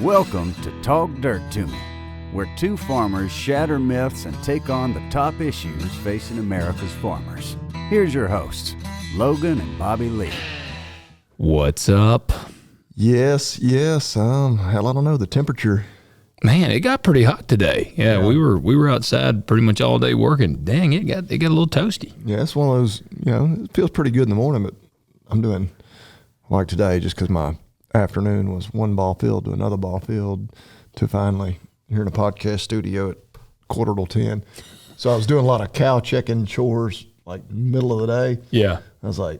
Welcome to Talk Dirt to Me, where two farmers shatter myths and take on the top issues facing America's farmers. Here's your hosts, Logan and Bobby Lee. What's up? Yes. Hell, I don't know. The temperature. Man, it got pretty hot today. Yeah. we were outside pretty much all day working. Dang, it got a little toasty. Yeah, it's one of those, it feels pretty good in the morning, but I'm doing like today just because my afternoon was one ball field to another ball field to finally here in a podcast studio at 9:45. So I was doing a lot of cow checking chores like middle of the day. Yeah. I was like,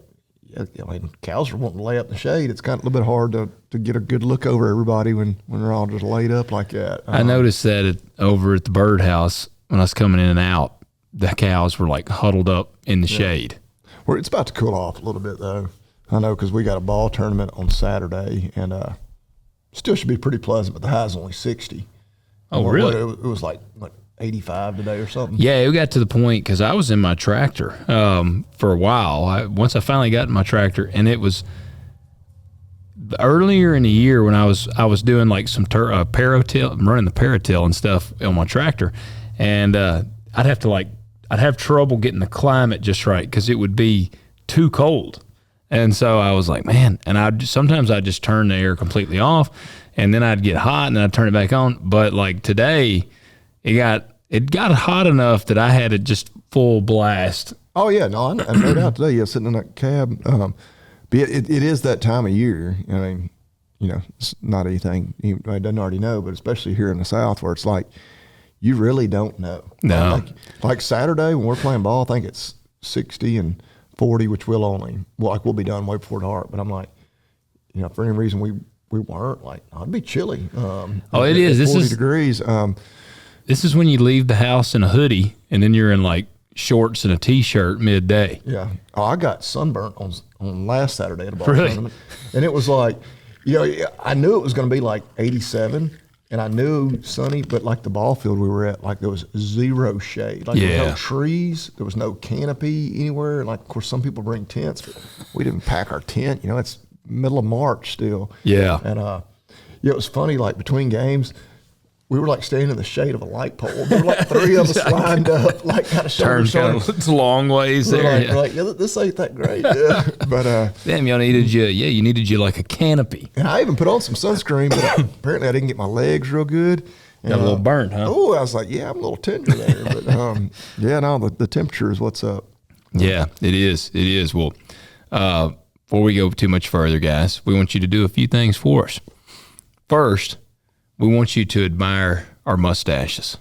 cows are wanting to lay up in the shade. It's kind of a little bit hard to get a good look over everybody when they're all just laid up like that. I noticed that over at the birdhouse when I was coming in and out, the cows were like huddled up in the shade. Well, it's about to cool off a little bit though. I know because we got a ball tournament on Saturday and still should be pretty pleasant, but the high's only 60. Oh, really? It was like 85 today or something. Yeah, it got to the point because I was in my tractor for a while. Once I finally got in my tractor, and it was earlier in the year when I was doing like some paratil, running the paratil and stuff on my tractor, and I'd have trouble getting the climate just right because it would be too cold. And so I was like, man, and sometimes I'd just turn the air completely off, and then I'd get hot, and then I'd turn it back on. But like today, it got hot enough that I had it just full blast. Oh yeah, no, I made out today. Yeah, sitting in that cab. But it is that time of year. I mean, it's not anything anybody doesn't already know, but especially here in the South, where it's like you really don't know. No, like Saturday when we're playing ball, I think it's 60 and 40, which we'll be done way before dark. But I'm like, for any reason we weren't, like, I'd be chilly. It is. This 40 degrees. This is when you leave the house in a hoodie and then you're in like shorts and a t-shirt midday. Yeah. Oh, I got sunburnt on last Saturday at a ball tournament, and it was like, I knew it was going to be like 87. And I knew sunny, but like the ball field we were at, like there was zero shade. Like there was no trees, there was no canopy anywhere. And like, of course, some people bring tents, but we didn't pack our tent. It's middle of March still. Yeah. And it was funny. Like between games, we were like standing in the shade of a light pole. There were like three of us lined up, like kind of shoulder to shoulder. It's long ways there. Like, this ain't that great. Yeah. But damn, you needed you like a canopy. And I even put on some sunscreen, but apparently I didn't get my legs real good. And, got a little burnt, huh? Oh, I was like, I'm a little tender there. But the temperature is what's up. Yeah, it is. It is. Well, before we go too much further, guys, we want you to do a few things for us. First, we want you to admire our mustaches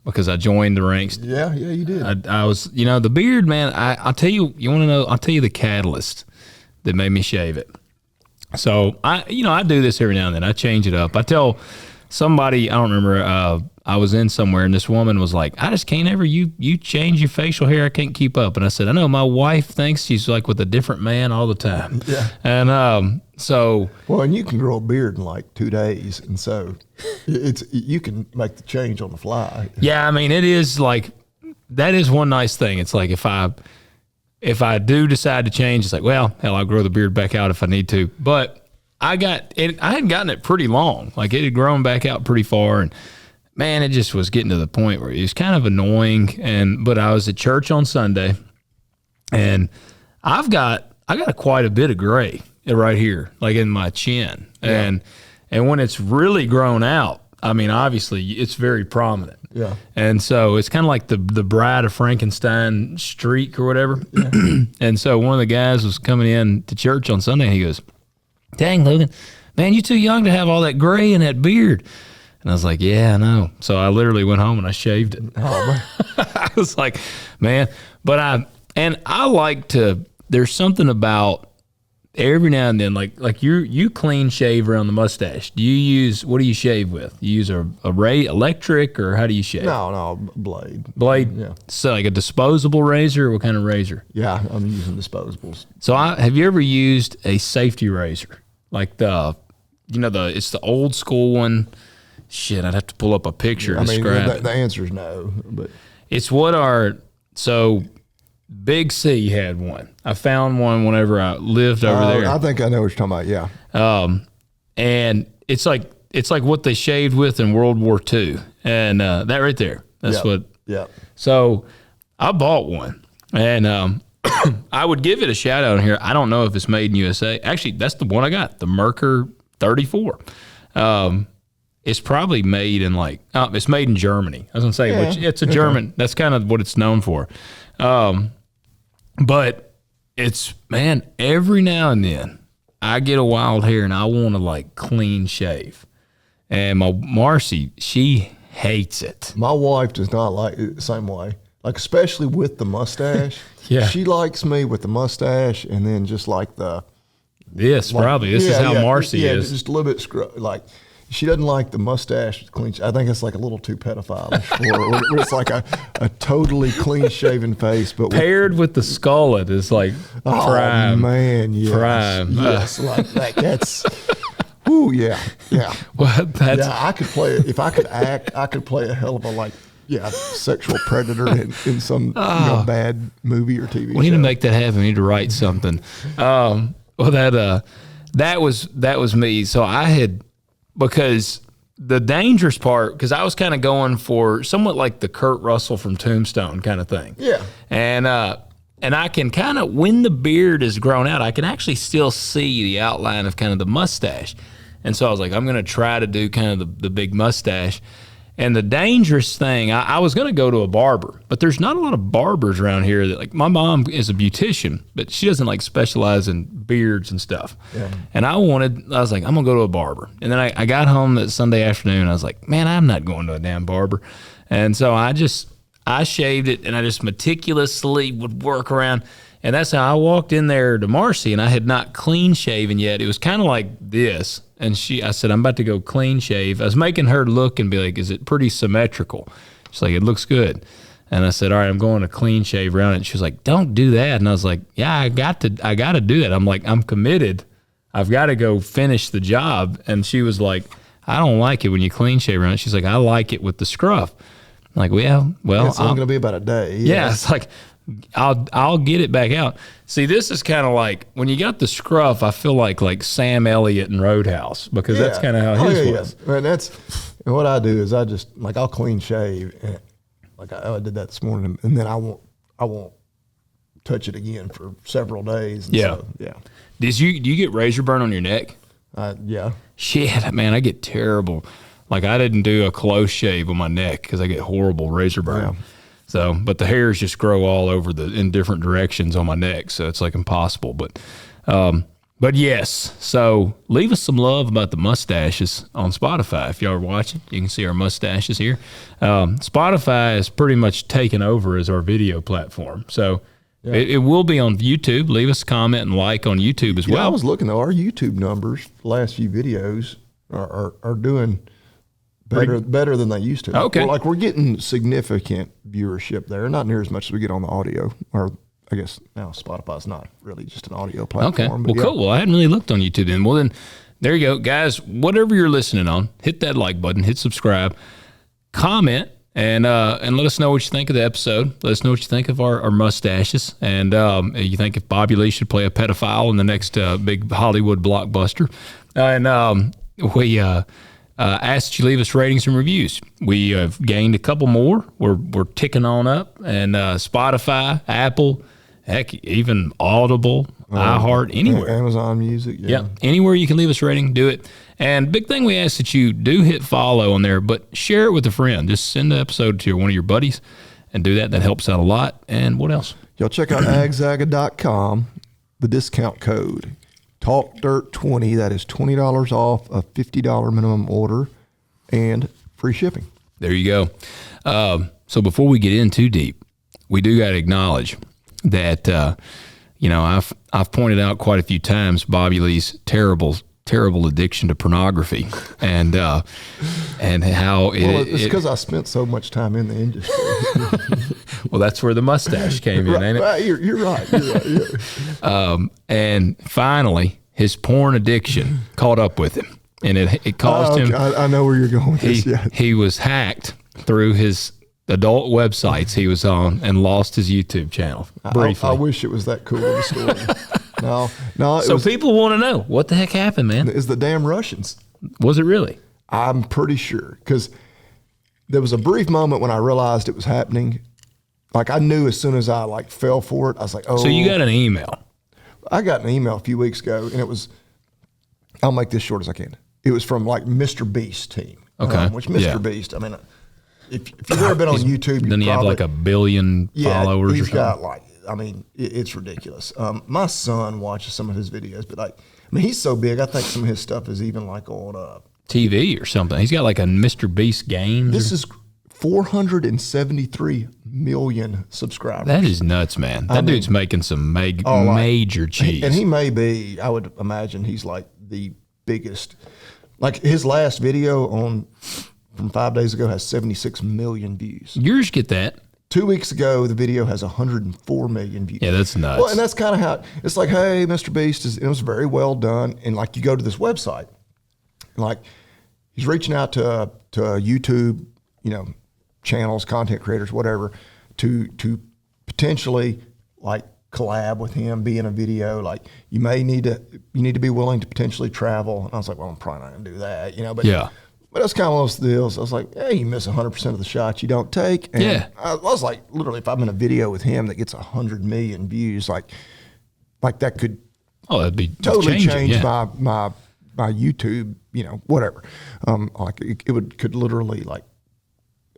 because I joined the ranks. Yeah, you did. I was, the beard, man, I'll tell you, you want to know, I'll tell you the catalyst that made me shave it. So I do this every now and then. I change it up. I tell somebody, I don't remember, I was in somewhere and this woman was like, I just can't ever, you change your facial hair. I can't keep up. And I said, I know my wife thinks she's like with a different man all the time. Yeah. And, and you can grow a beard in like 2 days. And so you can make the change on the fly. Yeah. I mean, it is like, that is one nice thing. It's like, if I do decide to change, it's like, well, hell, I'll grow the beard back out if I need to. But I had gotten it pretty long. Like it had grown back out pretty far. And man, it just was getting to the point where it was kind of annoying. But I was at church on Sunday and I got quite a bit of gray right here, like in my chin. Yeah. And when it's really grown out, I mean, obviously it's very prominent. Yeah. And so it's kind of like the Bride of Frankenstein streak or whatever. Yeah. And so one of the guys was coming in to church on Sunday and he goes, dang, Logan, man, you're too young to have all that gray in that beard. And I was like, yeah, I know. So I literally went home and I shaved it. Oh, I was like, man, but I like to, there's something about every now and then, like you clean shave around the mustache. What do you shave with? You use a electric or how do you shave? No, blade. Blade? Yeah. So like a disposable razor or what kind of razor? Yeah, I'm using disposables. So have you ever used a safety razor? Like it's the old school one. Shit, I'd have to pull up a picture to describe it. The answer is no, but it's so Big C had one. I found one whenever I lived over there. I think I know what you're talking about, yeah. And it's like it's like what they shaved with in World War II. And that right there, that's what. Yeah. So I bought one, and I would give it a shout out here. I don't know if it's made in USA. Actually, that's the one I got, the Merker 34. It's probably made in it's made in Germany. I was gonna say, which it's a German. That's kind of what it's known for. But it's, man, every now and then I get a wild hair and I want to clean shave. And my Marcy, she hates it. My wife does not like it the same way. Especially with the mustache. Yeah. She likes me with the mustache and then just This is how Marcy is. Just a little bit she doesn't like the mustache clean. I think it's a little too pedophile-ish for her. Where it's a totally clean-shaven face, but paired with the skullet is prime. Oh man, yes. Prime. Yes, that's. Ooh, yeah. Well, I could play if I could act. I could play a hell of a sexual predator in some bad movie or TV. We need to make that happen. We need to write something. Well, that was me. So I had. Because the dangerous part, because I was kind of going for somewhat like the Kurt Russell from Tombstone kind of thing. Yeah. And I can kind of, when the beard is grown out, I can actually still see the outline of kind of the mustache. And so I was like, I'm going to try to do kind of the big mustache. And the dangerous thing, I was going to go to a barber, but there's not a lot of barbers around here that my mom is a beautician, but she doesn't specialize in beards and stuff. Yeah. And I was like, I'm going to go to a barber. And then I got home that Sunday afternoon. I was like, man, I'm not going to a damn barber. And so I shaved it and I just meticulously would work around. And that's how I walked in there to Marcy, and I had not clean shaven yet. It was kind of like this. And I said, I'm about to go clean shave. I was making her look and be like, is it pretty symmetrical? She's like, it looks good. And I said, all right, I'm going to clean shave around it. And she was like, don't do that. And I was like, yeah, I got to do that. I'm like, I'm committed. I've got to go finish the job. And she was like, I don't like it when you clean shave around it. She's like, I like it with the scruff. I'm like, well, it's only going to be about a day. Yeah, it's like, I'll get it back out. See, this is kind of like when you got the scruff. I feel like Sam Elliott in Roadhouse, because that's kind of how his was. Yeah. And what I do is I just I'll clean shave, and I did that this morning, and then I won't touch it again for several days. And yeah, so, yeah. Do you get razor burn on your neck? Yeah. Shit, man, I get terrible. I didn't do a close shave on my neck because I get horrible razor burn. Yeah. So, but the hairs just grow all over in different directions on my neck, so it's impossible. But yes, so leave us some love about the mustaches on Spotify. If y'all are watching, you can see our mustaches here. Spotify is pretty much taken over as our video platform, so it will be on YouTube. Leave us a comment and like on YouTube as well. I was looking though, our YouTube numbers, the last few videos are doing better than they used to. Okay. We're getting significant viewership there. Not near as much as we get on the audio. Or I guess now Spotify's not really just an audio platform. Okay. Well, cool. Well, I hadn't really looked on YouTube then. Well, then there you go. Guys, whatever you're listening on, hit that like button, hit subscribe, comment, and let us know what you think of the episode. Let us know what you think of our mustaches. And you think if Bobby Lee should play a pedophile in the next big Hollywood blockbuster. And we ask that you leave us ratings and reviews. We have gained a couple more. We're ticking on up. And Spotify, Apple, heck, even Audible, iHeart, anywhere. Amazon Music. Yeah. Anywhere you can leave us a rating, do it. And big thing we ask that you do hit follow on there, but share it with a friend. Just send the episode to one of your buddies and do that. That helps out a lot. And what else? Y'all check out agzaga.com, the discount code. TalkDirt20, that is $20 off a $50 minimum order and free shipping. There you go. So before we get in too deep, we do got to acknowledge that, I've pointed out quite a few times Bobby Lee's terrible addiction to pornography and how it's because I spent so much time in the industry. Well, that's where the mustache came in, ain't it? Right, you're right. Yeah. And finally, his porn addiction caught up with him, and it caused him. I know where you're going with this. Yeah. He was hacked through his adult websites he was on and lost his YouTube channel briefly. I wish it was that cool of a story. No. So people want to know what the heck happened, man. It's the damn Russians. Was it really? I'm pretty sure, because there was a brief moment when I realized it was happening. Like I knew as soon as I like fell for it, I was like, oh. So you got an email. I got an email a few weeks ago, and it was, I'll make this short as I can. It was from like Mr. Beast team. Okay. Which Mr. Beast, I mean, if you've ever been on YouTube, Doesn't he have like 1 billion followers or he's something? got like, I mean, it's ridiculous. My son watches some of his videos, but like, I mean, he's so big, I think some of his stuff is even like on TV or something. He's got like a Mr. Beast Games. This is 473 million subscribers. That is nuts, man. That dude's making some major cheese. And he may be, I would imagine he's like the biggest. Like his last video from 5 days ago has 76 million views. Yours get that. 2 weeks ago, the video has 104 million views. Yeah, that's nuts. Well, and that's kind of how it's like, hey, Mr. Beast it was very well done. And like you go to this website, like he's reaching out to YouTube, channels, content creators, whatever, to potentially like collab with him, be in a video. Like you need to be willing to potentially travel. And I was like, well, I'm probably not gonna do that, but yeah. But that's kind of one of those deals. I was like, hey, you miss 100% of the shots you don't take. And yeah. I was like, literally, if I'm in a video with him that gets 100 million views, like that could that'd be totally change yeah. my YouTube, whatever. Like it could literally like,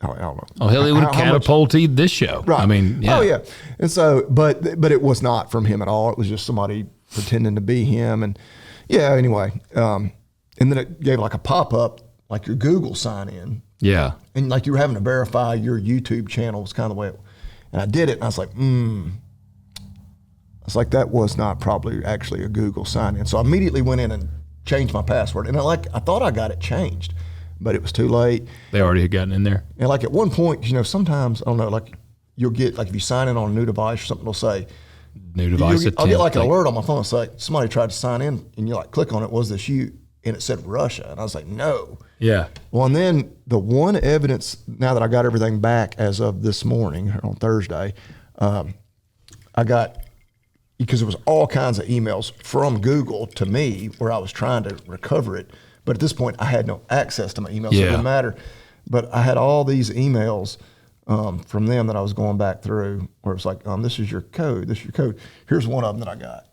I don't know. Oh, hell, it would have catapulted this show. Right. I mean, yeah. Oh, yeah. And so, but it was not from him at all. It was just somebody pretending to be him. And yeah, anyway. And then it gave like a pop-up, like your Google sign in. Yeah. And like you were having to verify your YouTube channel was kind of the way and I did it. And I was like, I was like, that was not probably actually a Google sign in. So I immediately went in and changed my password. And I thought I got it changed, but it was too late. They already had gotten in there. And like at one point, sometimes, I don't know, like you'll get, like if you sign in on a new device or something, it'll say, new device I'll get like an alert on my phone. It's like somebody tried to sign in and you like click on it. Was this you? And it said Russia. And I was like, no. Yeah. Well, and then the one evidence, now that I got everything back as of this morning on Thursday, I got, because there was all kinds of emails from Google to me where I was trying to recover it. But at this point, I had no access to my emails, so it didn't matter. But I had all these emails from them that I was going back through where it was like, this is your code, this is your code. Here's one of them that I got.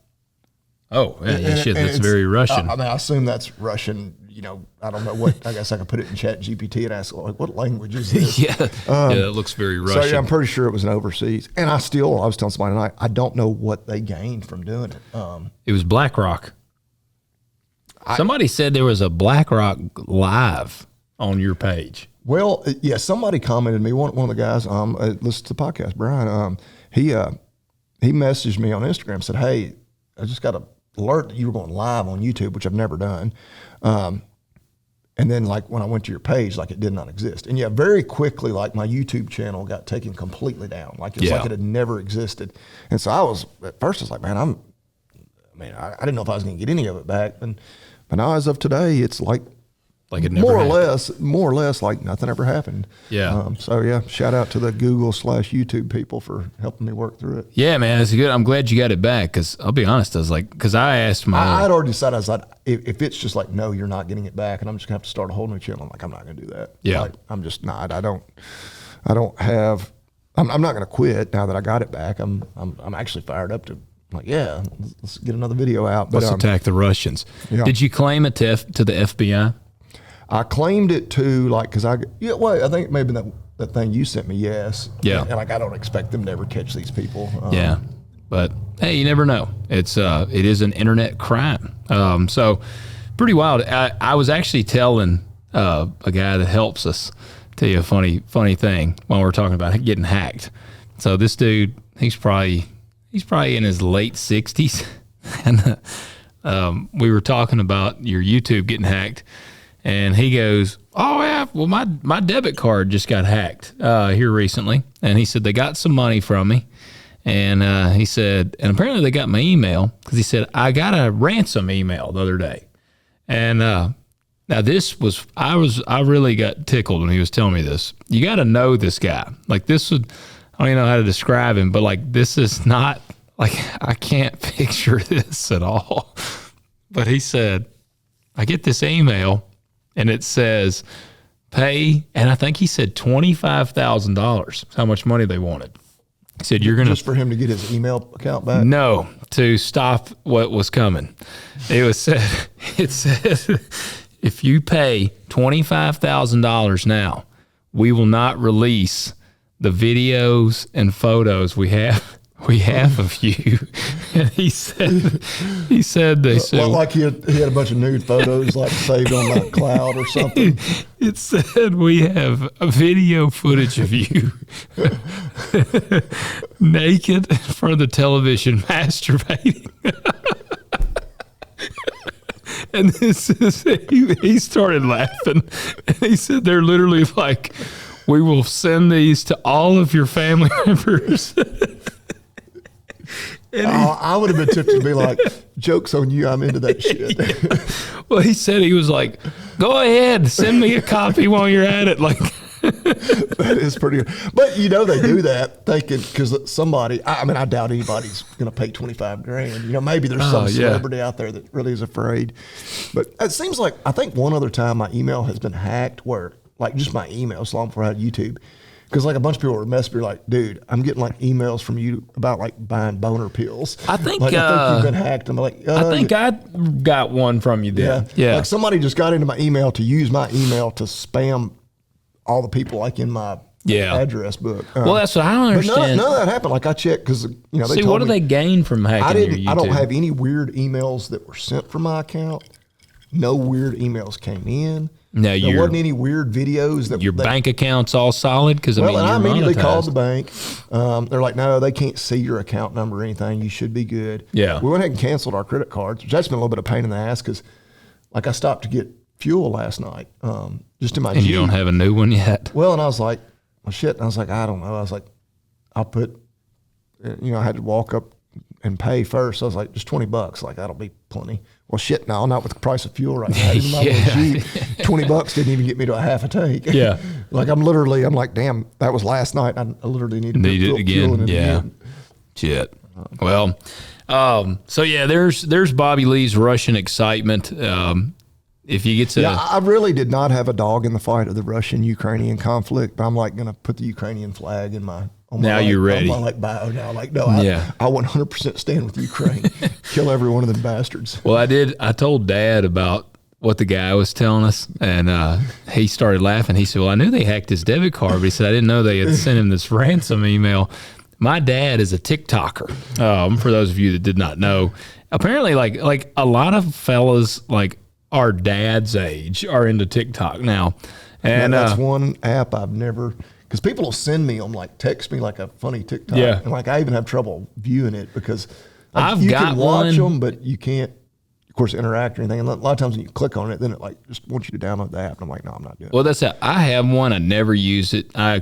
Oh, yeah, shit, that's very Russian. I mean, I assume that's Russian. I don't know what. I guess I could put it in Chat GPT and ask, like, what language is this? Yeah, it looks very Russian. So yeah, I'm pretty sure it was an overseas. And I was telling somebody tonight, I don't know what they gained from doing it. It was BlackRock. Somebody said there was a BlackRock live on your page. Well, yeah, somebody commented me. One of the guys listens to the podcast, Brian. He messaged me on Instagram, said, "Hey, I just got a alert that you were going live on YouTube, which I've never done." And then like when I went to your page, like it did not exist. And yeah, very quickly, like my YouTube channel got taken completely down. Like it's like it had never existed. And so at first I was like, man, I didn't know if I was going to get any of it back. But now as of today, it's like it never more or less like nothing ever happened. Yeah. So yeah, shout out to the Google/YouTube people for helping me work through it. Yeah, man, that's good. I'm glad you got it back because I'll be honest, I was like, because I asked I'd already decided, I was like, if it's just like, no, you're not getting it back, and I'm just gonna have to start a whole new channel. I'm like, I'm not gonna do that. Yeah. Like, I'm just not. I'm not gonna quit now that I got it back. I'm actually fired up to. Like, yeah, let's get another video out. But, let's attack the Russians. Yeah. Did you claim it to the FBI? I claimed it to I think maybe that thing you sent me. Yes. Yeah. And I don't expect them to ever catch these people. Yeah. But hey, you never know. It is an internet crime. So pretty wild. I was actually telling a guy that helps us tell you a funny thing when we're talking about getting hacked. So this dude, he's probably in his late 60s, and we were talking about your YouTube getting hacked. And he goes, oh, yeah, well, my debit card just got hacked here recently. And he said, they got some money from me. And he said, and apparently they got my email because he said, I got a ransom email the other day. And now this was, I really got tickled when he was telling me this. You got to know this guy. Like this would, I don't even know how to describe him, but like this is not, like I can't picture this at all. But he said, I get this email. and it says pay, and I think he said $25,000. How much money they wanted. He said you're gonna just for him to get his email account back. No, to stop what was coming. It said if you pay $25,000 now, we will not release the videos and photos we have of you. And he said they said well, like he had a bunch of nude photos like saved on that cloud or something. It said we have a video footage of you naked in front of the television masturbating. And this is he started laughing, and he said they're literally like, we will send these to all of your family members. I would have been tempted to be like, joke's on you, I'm into that shit. Yeah. Well, he said, he was like, go ahead, send me a copy while you're at it. Like, that is pretty good. But they do that thinking, because somebody, I doubt anybody's going to pay $25,000. Maybe there's some celebrity out there that really is afraid. But it seems like, I think one other time my email has been hacked where, like just my email, so long before I had YouTube. Because like a bunch of people were messaging me like, dude, I'm getting like emails from you about like buying boner pills. I think you've been hacked. I'm like, I think I got one from you then. Yeah. Like somebody just got into my email to use my email to spam all the people like in my address book. Well, that's what I don't understand. But none of that happened. Like I checked because they told me. What do they gain from hacking your YouTube? I don't have any weird emails that were sent from my account. No weird emails came in. No, there wasn't any weird videos that your bank account's all solid because I immediately called the bank. They're like, no, they can't see your account number or anything. You should be good. Yeah, we went ahead and canceled our credit cards, which that's been a little bit of pain in the ass because, like, I stopped to get fuel last night, just in my Jeep. You don't have a new one yet. Well, and I was like, well, shit. And I was like, I don't know. I was like, I'll put, I had to walk up and pay first. So I was like, just $20. Like, that'll be plenty. Well, shit, no, not with the price of fuel right now. Even my little Jeep, $20 didn't even get me to a half a tank. Yeah. Like, I'm like, damn, that was last night. I literally need it again. Yeah. Shit. Well, so yeah, there's Bobby Lee's Russian excitement. If you get to, I really did not have a dog in the fight of the Russian-Ukrainian conflict, but I'm like going to put the Ukrainian flag in my. Now you're ready. I'm like bio now. Like, no, I 100% stand with Ukraine. Kill every one of them bastards. Well, I told Dad about what the guy was telling us, and he started laughing. He said, well, I knew they hacked his debit card, but he said, I didn't know they had sent him this ransom email. My dad is a TikToker. For those of you that did not know, apparently like a lot of fellas like our dad's age are into TikTok now. And that's one app I've never... Because people will send me them, like text me like a funny TikTok. Yeah. And like I even have trouble viewing it because you can watch them, but you can't, of course, interact or anything. And a lot of times when you click on it, then it like just wants you to download the app. And I'm like, no, I'm not doing it. Well, that's it. I have one. I never use it. I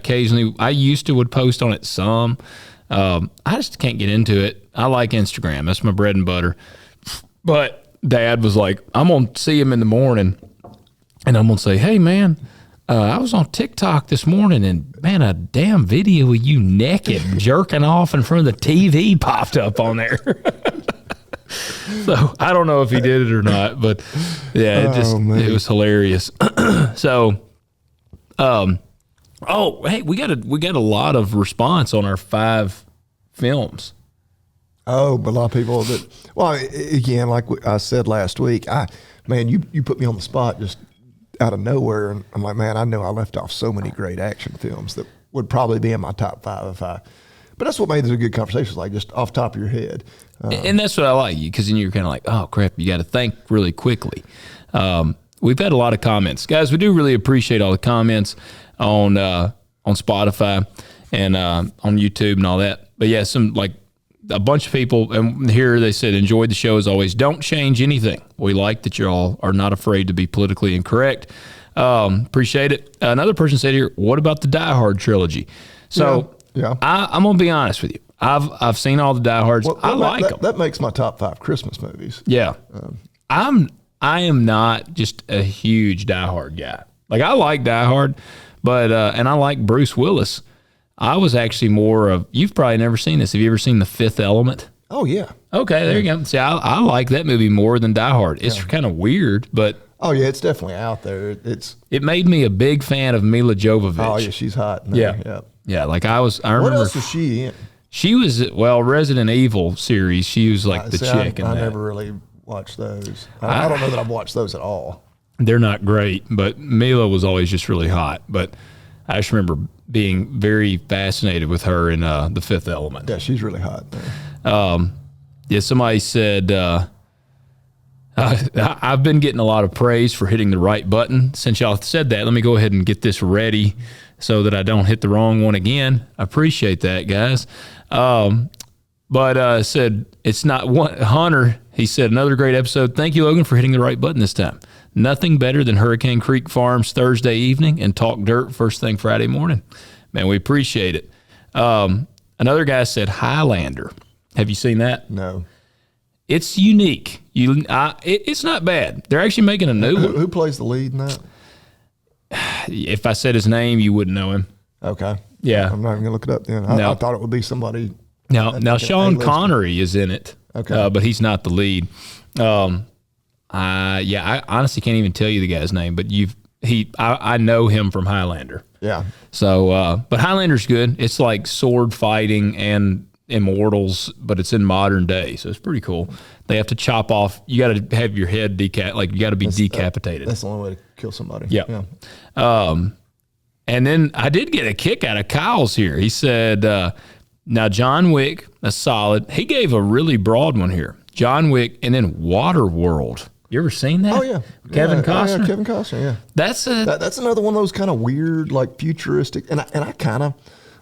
used to would post on it some. I just can't get into it. I like Instagram. That's my bread and butter. But Dad was like, I'm going to see him in the morning and I'm going to say, hey, man, I was on TikTok this morning and, man, a damn video of you naked jerking off in front of the TV popped up on there. So I don't know if he did it or not, but yeah, it was hilarious. So, hey, we got a lot of response on our 5 films. Oh, but a lot of people again, like I said last week, you put me on the spot just out of nowhere, and I'm like, man, I know I left off so many great action films that would probably be in my top 5 but that's what made this a good conversation, like just off the top of your head. And that's what I like you, because then you're kind of like, oh crap, you got to think really quickly. We've had a lot of comments, guys. We do really appreciate all the comments on Spotify and on YouTube and all that. But yeah, a bunch of people, and here they said, enjoyed the show as always. Don't change anything. We like that you all are not afraid to be politically incorrect. Appreciate it. Another person said here, what about the Die Hard trilogy? So yeah. I'm going to be honest with you. I've seen all the Die Hards. Well, I like them. That makes my top 5 Christmas movies. Yeah. I am not just a huge Die Hard guy. Like, I like Die Hard, but and I like Bruce Willis. I was actually more of, you've probably never seen this. Have you ever seen The Fifth Element? Oh, yeah. Okay, there you go. See, I like that movie more than Die Hard. It's kind of weird, but Oh yeah, it's definitely out there. It made me a big fan of Mila Jovovich. Oh yeah, she's hot. In there. Yeah. Like I remember. What else was she in? She was Resident Evil series. She was like the chick in I that. never really watched those. I don't know that I've watched those at all. They're not great, but Mila was always just really hot. But I just remember being very fascinated with her in The Fifth Element. Yeah, she's really hot. Yeah, somebody said, I've been getting a lot of praise for hitting the right button. Since y'all said that, let me go ahead and get this ready so that I don't hit the wrong one again. I appreciate that, guys. But said, it's not one. Hunter, he said, another great episode. Thank you, Logan, for hitting the right button this time. Nothing better than Hurricane Creek Farms Thursday evening and talk dirt first thing Friday morning. Man, we appreciate it. Another guy said Highlander. Have you seen that? No. It's unique. It's not bad. They're actually making a new one. Who plays the lead in that? If I said his name, you wouldn't know him. Okay. Yeah. I'm not even going to look it up then. I thought it would be somebody. Now Sean Connery is in it. Okay. But he's not the lead. I honestly can't even tell you the guy's name, but I know him from Highlander. Yeah. So, but Highlander's good. It's like sword fighting and Immortals, but it's in modern day, so it's pretty cool. They have to chop off. You got to have your head you got to be decapitated. That's the only way to kill somebody. Yeah. And then I did get a kick out of Kyle's here. He said, now John Wick, that's solid. He gave a really broad one here. John Wick and then Waterworld. You ever seen that? Oh yeah, Kevin Costner. Yeah, Kevin Costner. Yeah, that's another one of those kind of weird, like futuristic, and I kind of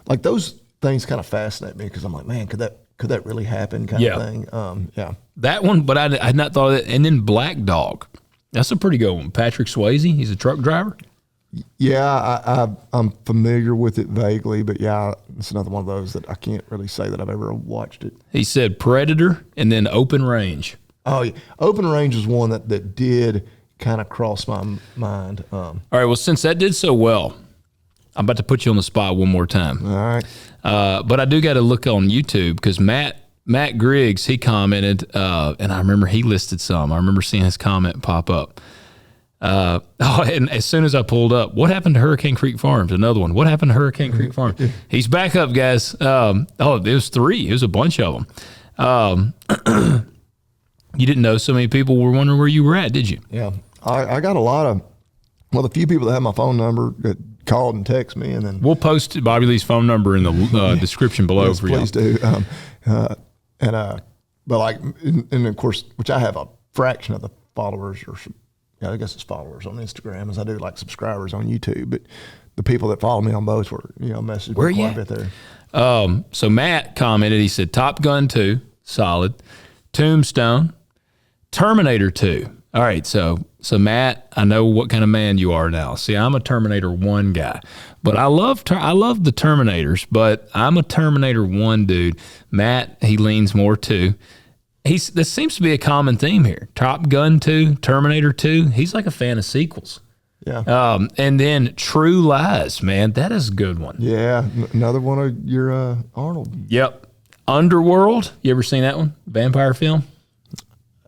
like those things. Kind of fascinate me because I'm like, man, could that really happen? Kind of thing. Yeah, that one. But I had not thought of it. And then Black Dog. That's a pretty good one. Patrick Swayze. He's a truck driver. Yeah, I'm familiar with it vaguely, but yeah, it's another one of those that I can't really say that I've ever watched it. He said Predator and then Open Range. Oh, yeah. Open Range is one that did kind of cross my mind. All right, well, since that did so well, I'm about to put you on the spot one more time. All right. But I do got to look on YouTube because Matt Griggs, he commented, and I remember he listed some. I remember seeing his comment pop up. And as soon as I pulled up, what happened to Hurricane Creek Farms? Another one. What happened to Hurricane Creek Farms? He's back up, guys. It was 3. It was a bunch of them. You didn't know so many people were wondering where you were at, did you? Yeah. I got a lot of, the few people that have my phone number that called and texted me, and then we'll post Bobby Lee's phone number in the description below for you. Please do. But like, and of course, which I have a fraction of the followers, or I guess it's followers on Instagram as I do like subscribers on YouTube. But the people that follow me on both were, messaged me quite a bit there. So Matt commented. He said, Top Gun 2, solid. Tombstone. Terminator 2. All right, so Matt, I know what kind of man you are now. See, I'm a Terminator 1 guy, but I love the Terminators, but I'm a Terminator 1 dude. Matt, he leans more 2. This seems to be a common theme here. Top Gun 2, Terminator 2. He's like a fan of sequels. Yeah. And then True Lies, man, that is a good one. Yeah, another one of your Arnold. Yep. Underworld. You ever seen that one? Vampire film.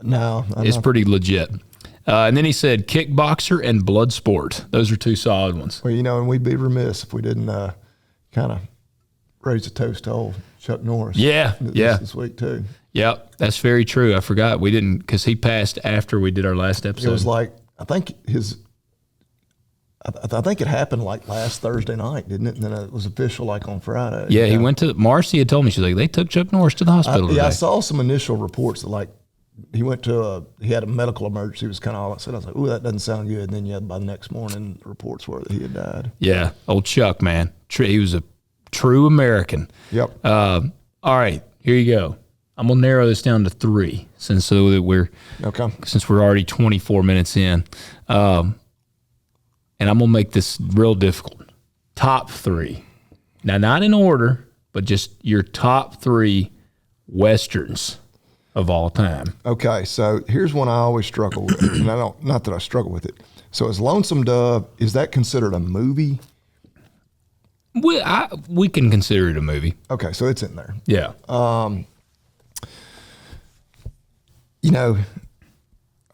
No, it's pretty legit. And then he said Kickboxer and Bloodsport. Those are 2 solid ones. Well, and we'd be remiss if we didn't kind of raise a toast to old Chuck Norris. Yeah, this week too. Yep, that's very true. I forgot we didn't, because he passed after we did our last episode. It was like I think it happened like last Thursday night, didn't it? And then it was official like on Friday. Yeah, he went to Marcy had told me, she's like, they took Chuck Norris to the hospital today. I saw some initial reports that like he went to he had a medical emergency. Was kind of all I said. I was like, "Ooh, that doesn't sound good." And then by the next morning, the reports were that he had died. Yeah, old Chuck, man, he was a true American. Yep. All right, here you go. I'm gonna narrow this down to 3 since we're already 24 minutes in, and I'm gonna make this real difficult. Top 3. Now, not in order, but just your top 3 Westerns of all time. Okay, so here's one I always struggle with, and not that I struggle with it. So is Lonesome Dove, is that considered a movie? We can consider it a movie. Okay, so it's in there. Yeah.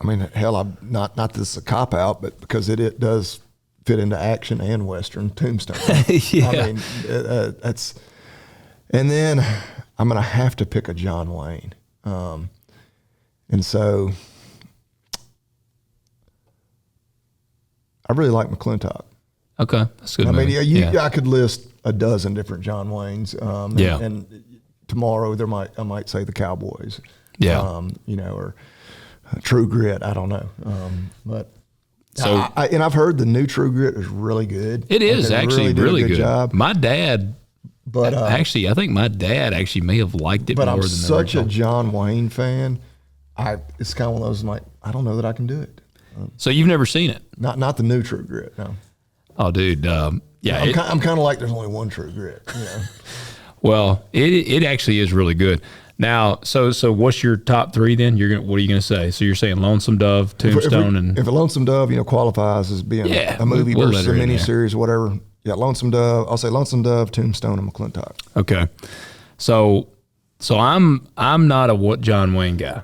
I mean, hell, I'm not that this is a cop out, but because it does fit into action and Western, Tombstone. Yeah. I mean, that's, and then I'm going to have to pick a John Wayne. And so I really like McClintock. Okay, that's a good. I mean, movie. yeah, I could list a dozen different John Waynes. And tomorrow I might say the Cowboys. Yeah. Or True Grit. I don't know. But so and I've heard the new True Grit is really good. it is actually really good. Job. My dad, but actually, I think my dad actually may have liked it but more I'm than such the a original. John Wayne fan. It's kind of one of those like I don't know that I can do it. So you've never seen it? Not the new True Grit. No. Oh, dude. Yeah. I'm kind of like there's only one True Grit. Well, it actually is really good. Now, so what's your top three then? What are you gonna say? So you're saying Lonesome Dove, Tombstone, and if a Lonesome Dove, qualifies as being a movie we'll versus a let her in there. miniseries or whatever. Yeah, Lonesome Dove. I'll say Lonesome Dove, Tombstone, and McClintock. Okay. So I'm not a John Wayne guy.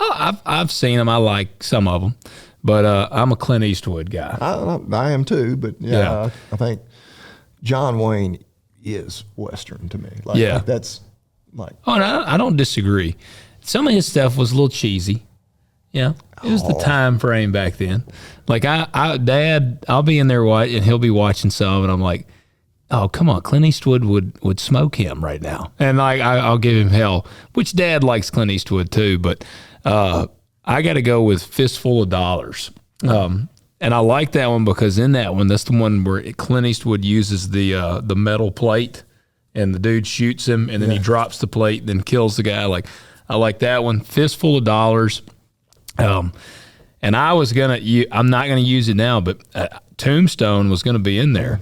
I've seen him. I like some of them, but I'm a Clint Eastwood guy. I am too, but Yeah. I think John Wayne is Western to me. Like, Yeah. like that's like Oh, and I don't disagree. Some of his stuff was a little cheesy. Yeah, it was the time frame back then. Like Dad, I'll be in there and he'll be watching some, and I'm like, oh, come on, Clint Eastwood would smoke him right now, and like I'll give him hell. Which Dad likes Clint Eastwood too, but I got to go with Fistful of Dollars. And I like that one because in that one, that's the one where Clint Eastwood uses the metal plate, and the dude shoots him, and then he drops the plate, then kills the guy. Like I like that one. Fistful of Dollars. And I'm not gonna use it now, but Tombstone was gonna be in there.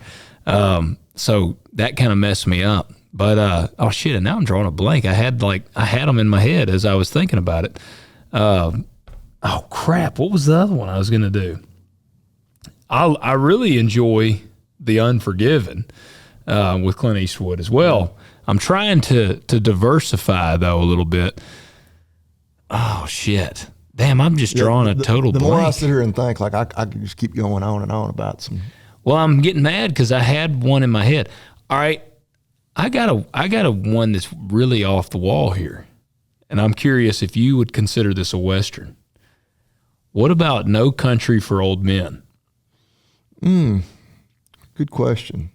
So that kind of messed me up. But oh shit! And now I'm drawing a blank. I had them in my head as I was thinking about it. Oh crap! What was the other one I was gonna do? I really enjoy The Unforgiven with Clint Eastwood as well. I'm trying to diversify though a little bit. Oh shit! Damn, I'm just drawing a total the blank. more I sit here and think, like I could just keep going on and on about some. Well, I'm getting mad because I had one in my head. All right, I got a one that's really off the wall here, and I'm curious if you would consider this a Western. What about No Country for Old Men? Good question.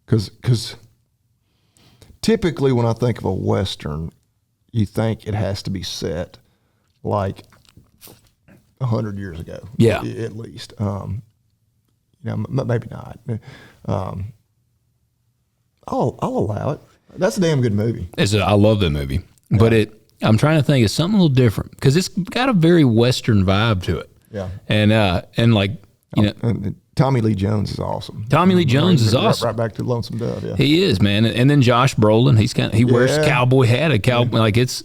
Because typically when I think of a Western, you think it has to be set like 100 years ago. Yeah. At least. Maybe not. I'll allow it. That's a damn good movie. I love that movie, but I'm trying to think of something a little different because it's got a very Western vibe to it. Yeah. And like, And Tommy Lee Jones is awesome. Tommy Lee Jones is awesome. Right back to Lonesome Dove. Yeah. He is, man. And then Josh Brolin, he wears a cowboy hat, like it's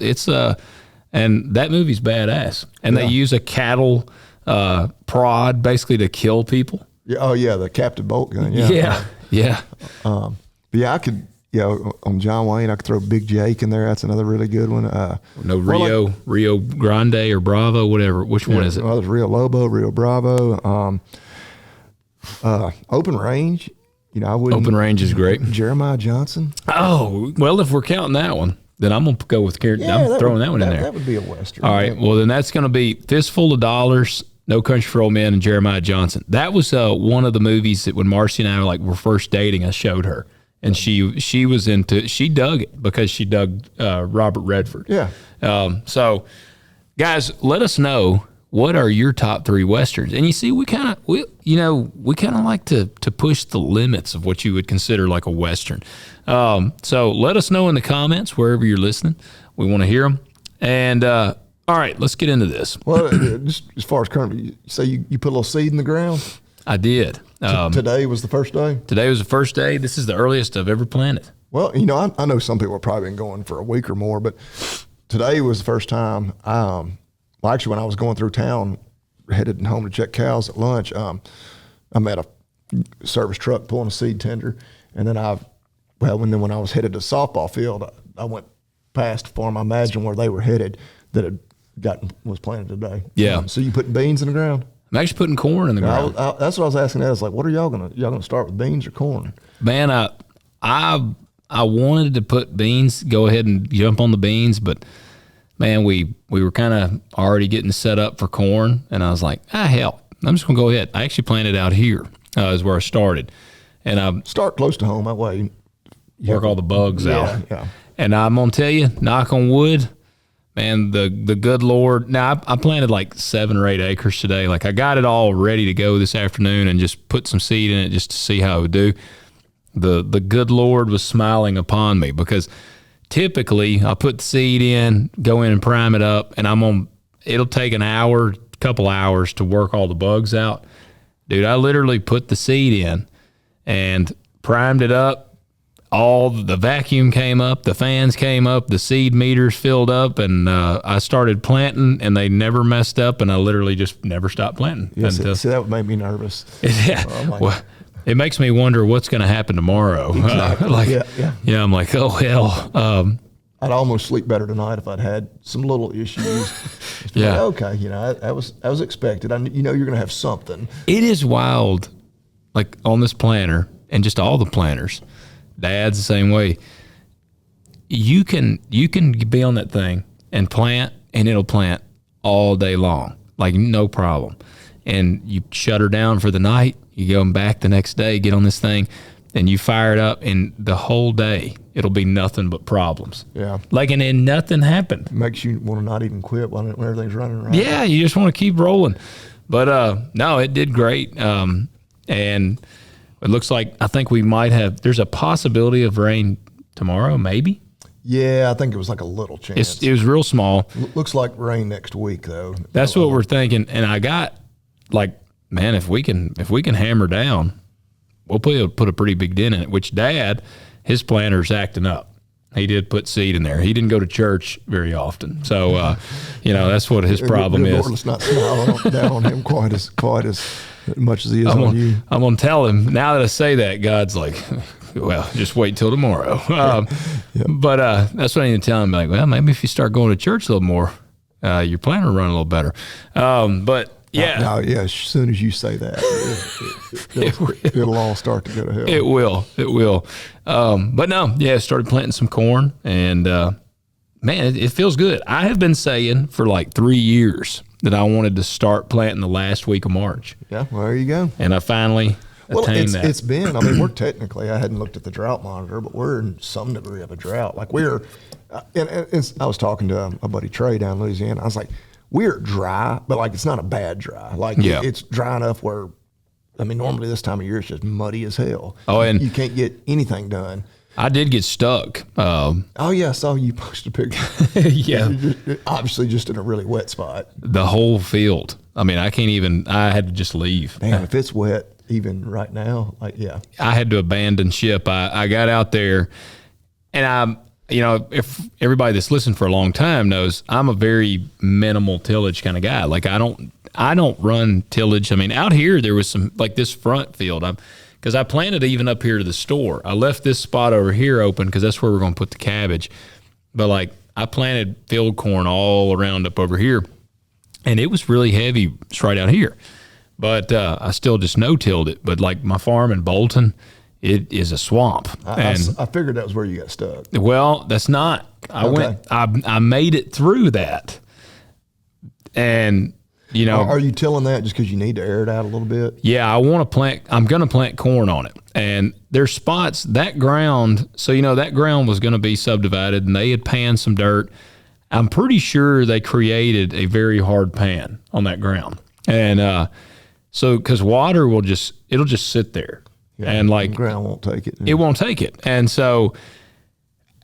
and that movie's badass. And they use a cattle prod basically to kill people. Yeah. Oh yeah, the Captain Bolt gun. Yeah. Yeah. But yeah, I could. Yeah, on John Wayne, I could throw Big Jake in there. That's another really good one. Rio Grande or Bravo, whatever. Which one is it? Well, there's Rio Lobo, Rio Bravo, Open Range. I wouldn't. Open Range is great. Jeremiah Johnson. Oh, well, if we're counting that one, then I'm gonna go with I'm throwing that one in there. That would be a Western. All right. Well, then that's gonna be Fistful of Dollars, No Country for Old Men, and Jeremiah Johnson. That was one of the movies that when Marcy and I were first dating, I showed her. And she was she dug it because she dug Robert Redford. Yeah. So, guys, let us know what are your top 3 Westerns. And you see, we kind of like to push the limits of what you would consider like a Western. So let us know in the comments wherever you're listening. We want to hear them. And all right, let's get into this. Well, just as far as currently, you say you put a little seed in the ground. I did. Today was the first day? Today was the first day. This is the earliest I've ever planted. Well, I know some people have probably been going for a week or more, but today was the first time. Actually, when I was going through town, headed home to check cows at lunch, I met a service truck pulling a seed tender. And then when I was headed to the softball field, I went past a farm, I imagine where they were headed, that had was planted today. Yeah. So you put beans in the ground? I'm actually putting corn in the ground. That's what I was asking. I was like, what are y'all gonna start with, beans or corn? Man, I wanted to put beans, go ahead and jump on the beans, but man, we were kind of already getting set up for corn, and I was like, hell, I'm just gonna go ahead. I actually planted out here is where I started, and I start close to home. That way, you work all the bugs out. Yeah. And I'm gonna tell you, knock on wood, man, the good Lord. Now I planted like 7 or 8 acres today. Like I got it all ready to go this afternoon, and just put some seed in it just to see how it would do. The good Lord was smiling upon me, because typically I put the seed in, go in and prime it up, and it'll take an hour, couple hours to work all the bugs out. Dude, I literally put the seed in and primed it up. All the vacuum came up, the fans came up, the seed meters filled up, and I started planting, and they never messed up, and I literally just never stopped planting. Yeah, see, that would make me nervous. Yeah. Well, it makes me wonder what's going to happen tomorrow. Exactly. Yeah, I'm like, oh, hell. I'd almost sleep better tonight if I'd had some little issues. Yeah. Like, okay, that was expected. You're going to have something. It is wild, like on this planter, and just all the planters. Dad's the same way. You can be on that thing and plant, and it'll plant all day long, like no problem. And you shut her down for the night. You go back the next day, get on this thing, and you fire it up, and the whole day it'll be nothing but problems. Yeah, like and then nothing happened. Makes you want to not even quit when everything's running right. Yeah, you just want to keep rolling. But no, it did great. And it looks like I think we might have. There's a possibility of rain tomorrow, maybe. Yeah, I think it was like a little chance. It was real small. Looks like rain next week though. That's what we're thinking. And I got like, man, if we can hammer down, we'll put a pretty big dent in it. Which Dad, his planter's acting up. He did put seed in there. He didn't go to church very often, so that's what his problem is. Let's not smile down on him quite as much as he is on you. I'm gonna tell him now that I say that. God's like, well, just wait till tomorrow. But that's what I need to tell him. Like, well, maybe if you start going to church a little more, your planter will run a little better. But yeah. Now, as soon as you say that, it'll all start to go to hell. It will. But no, started planting some corn, and man, it feels good. I have been saying for like 3 years that I wanted to start planting the last week of March. Yeah, well, there you go. And I finally attained that. It's been, we're technically, I hadn't looked at the drought monitor, but we're in some degree of a drought. Like I was talking to a buddy Trey down in Louisiana. I was like, we're dry, but like it's not a bad dry. Like it's dry enough where, normally this time of year it's just muddy as hell. Oh, and you can't get anything done. I did get stuck. I saw you post a picture. Yeah. Obviously just in a really wet spot. The whole field. I had to just leave. Man, if it's wet even right now, I had to abandon ship. I got out there, and if everybody that's listened for a long time knows, I'm a very minimal tillage kind of guy. Like I don't run tillage. Out here there was some, like this front field, because I planted even up here to the store. I left this spot over here open because that's where we're going to put the cabbage. But like I planted field corn all around up over here, and it was really heavy right out here. But I still just no-tilled it. But like my farm in Bolton, it is a swamp. I figured that was where you got stuck. Well, that's not. I made it through that. And, Are you tilling that just because you need to air it out a little bit? Yeah, I'm going to plant corn on it. And there's spots, that ground, that ground was going to be subdivided, and they had panned some dirt. I'm pretty sure they created a very hard pan on that ground. And because water it'll just sit there. Yeah, and like the ground won't take it. It won't take it. And so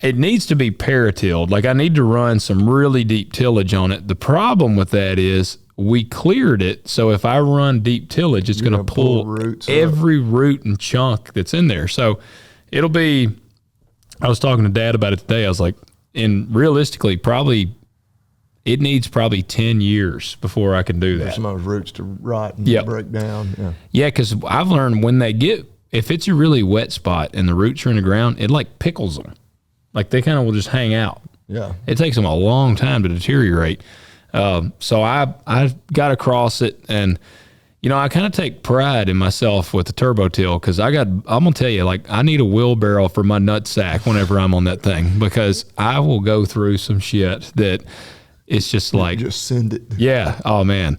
it needs to be paratilled. Like I need to run some really deep tillage on it. The problem with that is we cleared it. So if I run deep tillage, it's going to pull every root and chunk that's in there. So it'll be, I was talking to Dad about it today. I was like, and realistically, it needs probably 10 years before I can do that. For some of those roots to rot and break down. Yeah, because I've learned if it's a really wet spot and the roots are in the ground, it like pickles them. Like they kind of will just hang out. Yeah. It takes them a long time to deteriorate. So I got across it, and you know, I kind of take pride in myself with the turbo till, because I'm gonna tell you, like, I need a wheelbarrow for my nut sack whenever I'm on that thing, because I will go through some shit that it's just like, just send it. Yeah. Oh man.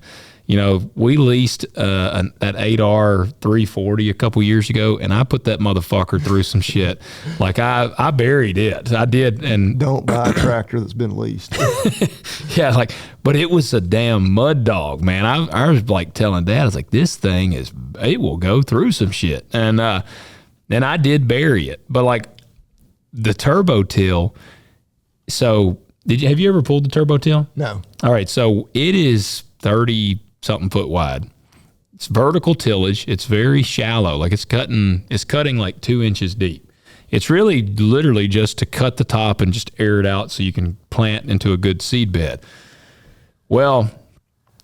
You know, we leased that 8R 340 a couple years ago, and I put that motherfucker through some shit. Like I buried it. I did. And don't buy a tractor that's been leased. yeah, like, but it was a damn mud dog, man. I was like telling Dad, I was like, this thing it will go through some shit. And I did bury it. But like the turbo till, so have you ever pulled the turbo till? No. All right. So it is 30 something foot wide. It's vertical tillage. It's very shallow. Like it's cutting like 2 inches deep. It's really literally just to cut the top and just air it out so you can plant into a good seed bed. Well,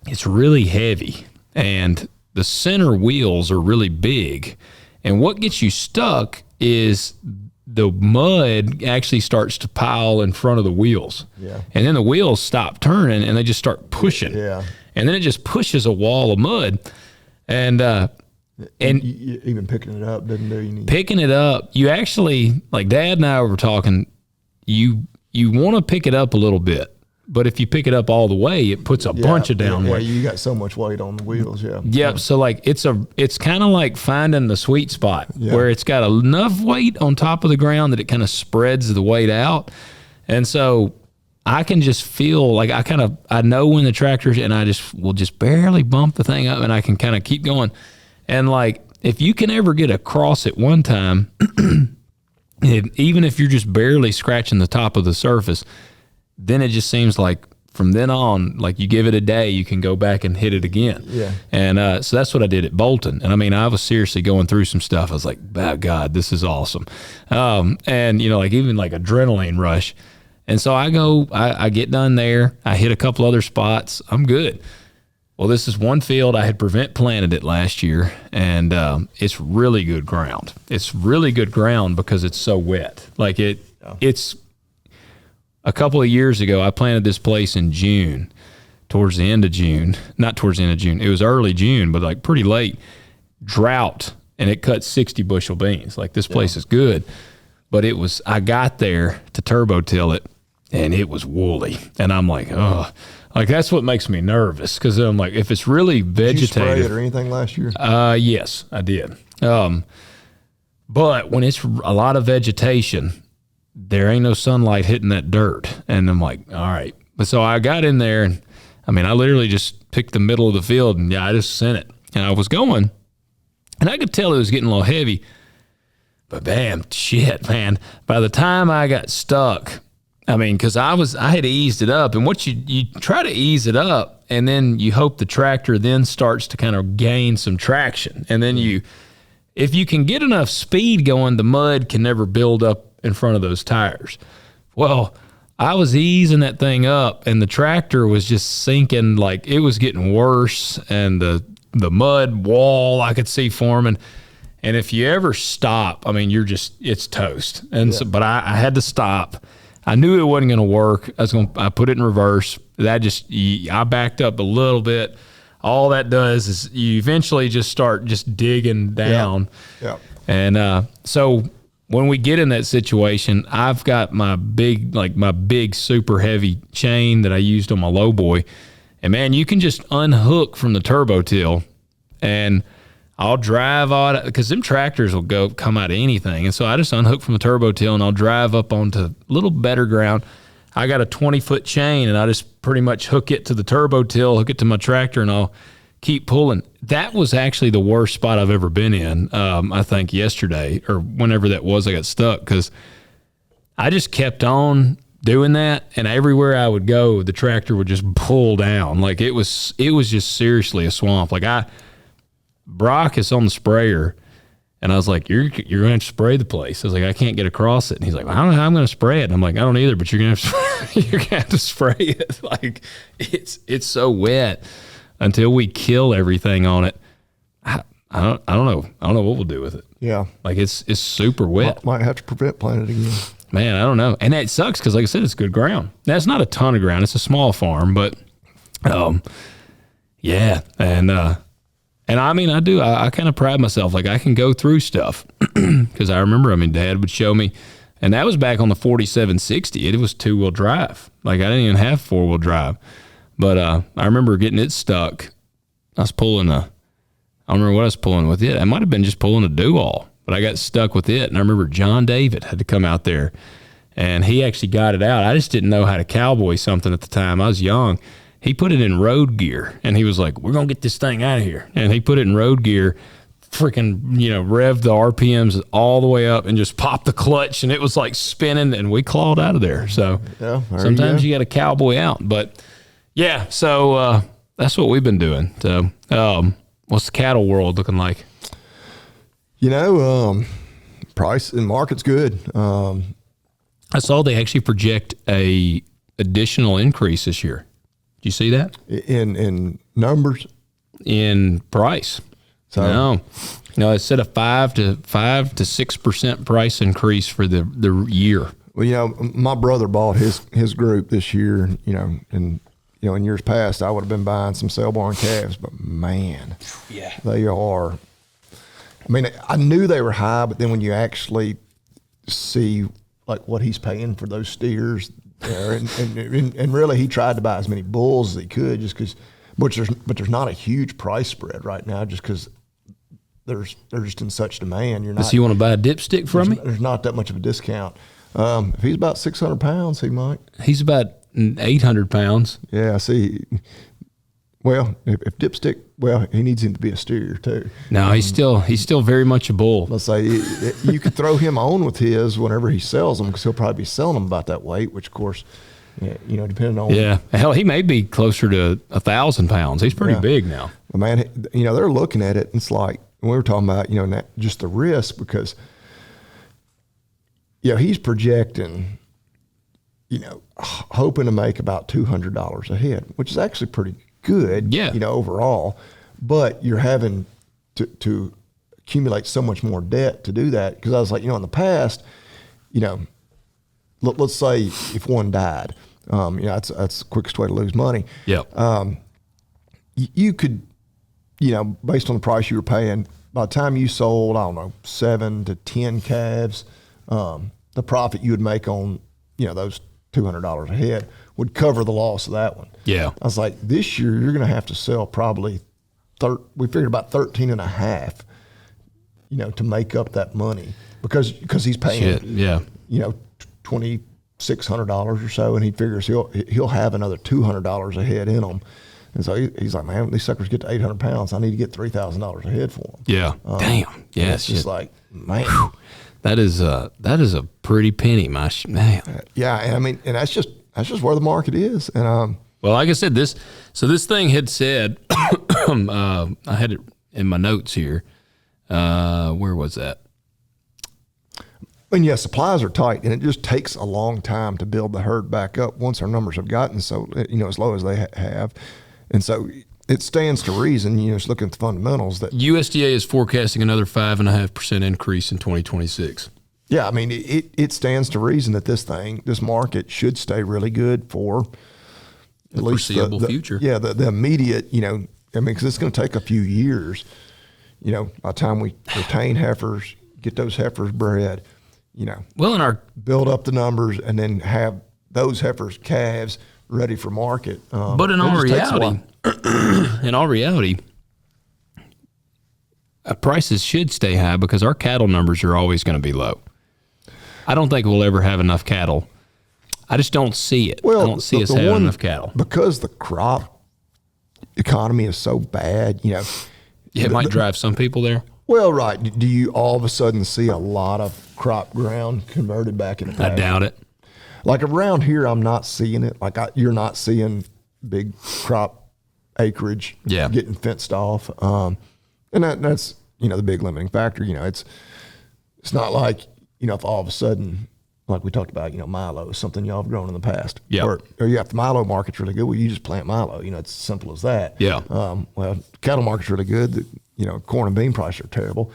it's really heavy, and the center wheels are really big. And what gets you stuck is the mud actually starts to pile in front of the wheels. Yeah. And then the wheels stop turning and they just start pushing. Yeah. And then it just pushes a wall of mud. And you, even picking it up doesn't do anything. Picking it up, you actually, like Dad and I were talking, you want to pick it up a little bit. But if you pick it up all the way, it puts a bunch of down weight. Yeah, you got so much weight on the wheels, yeah. Yep. So like it's kind of like finding the sweet spot where it's got enough weight on top of the ground that it kind of spreads the weight out. And so I can just feel like I know when the tractor's, and I will just barely bump the thing up, and I can kind of keep going. And like, if you can ever get across it one time, even if you're just barely scratching the top of the surface, then it just seems like from then on, like you give it a day, you can go back and hit it again. Yeah. And so that's what I did at Bolton. And I mean, I was seriously going through some stuff. I was like, oh, God, this is awesome. And, you know, like even like adrenaline rush. And so I get done there. I hit a couple other spots. I'm good. Well, this is one field I had prevent planted it last year, and it's really good ground. It's really good ground because it's so wet. Like it's a couple of years ago, I planted this place in June, towards the end of June. Not towards the end of June. It was early June, but like pretty late. Drought, and it cut 60 bushel beans. Like this place is good. But I got there to turbo till it, and it was woolly. And I'm like, oh, like that's what makes me nervous, because I'm like, if it's really vegetative. Did you spray it or anything last year? Yes, I did. But when it's a lot of vegetation, there ain't no sunlight hitting that dirt. And I'm like, all right. But so I got in there, and I mean, I literally just picked the middle of the field, and I just sent it. And I was going, and I could tell it was getting a little heavy. But bam, shit, man. By the time I got stuck, I mean, because I had eased it up, and what you try to ease it up, and then you hope the tractor then starts to kind of gain some traction, and then if you can get enough speed going, the mud can never build up in front of those tires. Well, I was easing that thing up, and the tractor was just sinking, like it was getting worse, and the mud wall I could see forming. And if you ever stop, I mean, it's toast. And so, but I had to stop. I knew it wasn't going to work. I put it in reverse. I backed up a little bit. All that does is you eventually just start just digging down. Yeah. And so when we get in that situation, I've got my big super heavy chain that I used on my lowboy. And man, you can just unhook from the turbo till, and I'll drive out, because them tractors will come out of anything. And so I just unhook from the turbo till, and I'll drive up onto a little better ground. I got a 20-foot chain, and I just pretty much hook it to the turbo till, hook it to my tractor, and I'll keep pulling. That was actually the worst spot I've ever been in, I think yesterday, or whenever that was I got stuck, because I just kept on doing that, and everywhere I would go, the tractor would just pull down. Like it was just seriously a swamp. Like Brock is on the sprayer, and I was like, you're going to have to spray the place. I was like, I can't get across it. And he's like, well, I don't know how I'm going to spray it. And I'm like, I don't either, but you're going to have to spray it. Like it's so wet until we kill everything on it. I don't know. I don't know what we'll do with it. Yeah. Like it's super wet. Might have to prevent plant it again. Man, I don't know. And that sucks because, like I said, it's good ground. Now, it's not a ton of ground. It's a small farm, but Yeah, and I mean, I kind of pride myself. Like, I can go through stuff because I remember, I mean, Dad would show me, and that was back on the 4760. It was 2-wheel drive. Like, I didn't even have 4-wheel drive. But I remember getting it stuck. I was pulling I don't remember what I was pulling with it. I might have been just pulling a do-all, but I got stuck with it. And I remember John David had to come out there, and he actually got it out. I just didn't know how to cowboy something at the time. I was young. He put it in road gear, and he was like, we're going to get this thing out of here. And he put it in road gear, freaking, revved the RPMs all the way up and just popped the clutch, and it was like spinning, and we clawed out of there. So sometimes you got to cowboy out. But, yeah, so that's what we've been doing. So what's the cattle world looking like? Price and market's good. I saw they actually project a additional increase this year. You see that in numbers, in price? So no, it said a 5 to 6% price increase for the year. Well, my brother bought his group this year. And in years past, I would have been buying some sale barn calves, but man, they are. I mean, I knew they were high, but then when you actually see like what he's paying for those steers. And really, he tried to buy as many bulls as he could, just because. But there's not a huge price spread right now, just because they're just in such demand. Does he want to buy a dipstick from me? There's not that much of a discount. If he's about 600 pounds, he might. He's about 800 pounds. Yeah, I see. Well, if dipstick, he needs him to be a steer too. No, he's still very much a bull. Let's say you could throw him on with his whenever he sells them, because he'll probably be selling them about that weight, which of course, depending on. Yeah, hell, he may be closer to 1,000 pounds. He's pretty big now. But man, they're looking at it, and it's like we were talking about, just the risk, because he's projecting, hoping to make about $200 a head, which is actually pretty good, overall, but you're having to accumulate so much more debt to do that. Because I was like, in the past, let's say if one died, that's the quickest way to lose money. Yeah. You could, based on the price you were paying, by the time you sold, 7 to 10 calves, the profit you would make on, those $200 a head would cover the loss of that one. Yeah. I was like, this year you're going to have to sell probably, we figured about 13 and a half, to make up that money, because he's paying, $2,600 or so, and he figures he'll have another $200 a head in them. And so he's like, man, these suckers get to 800 pounds. I need to get $3,000 a head for them. Yeah. Damn. Yeah. It's just like, man. Whew. That is a pretty penny, man. Yeah, and I mean, and that's just where the market is. And well, like I said, this thing had said, I had it in my notes here. Where was that? And supplies are tight, and it just takes a long time to build the herd back up once our numbers have gotten so as low as they have, and so it stands to reason, just looking at the fundamentals, that USDA is forecasting another 5.5% increase in 2026. Yeah, I mean, it stands to reason that this market should stay really good for at least the foreseeable future. Yeah, the immediate, because it's going to take a few years, by the time we retain heifers, get those heifers bred, well, in build up the numbers, and then have those heifers, calves, ready for market. But in all reality, prices should stay high, because our cattle numbers are always going to be low. I don't think we'll ever have enough cattle. I just don't see it. Well, I don't see us having enough cattle. Because the crop economy is so bad, it might drive some people there. Well, right. Do you all of a sudden see a lot of crop ground converted back into pasture? I doubt it. Like around here, I'm not seeing it. Like you're not seeing big crop acreage getting fenced off. And that's, the big limiting factor. It's not like, if all of a sudden, like we talked about, milo is something y'all have grown in the past. Yeah. Or if the milo market's really good, well, you just plant milo. It's as simple as that. Yeah. Well, cattle market's really good. Corn and bean prices are terrible.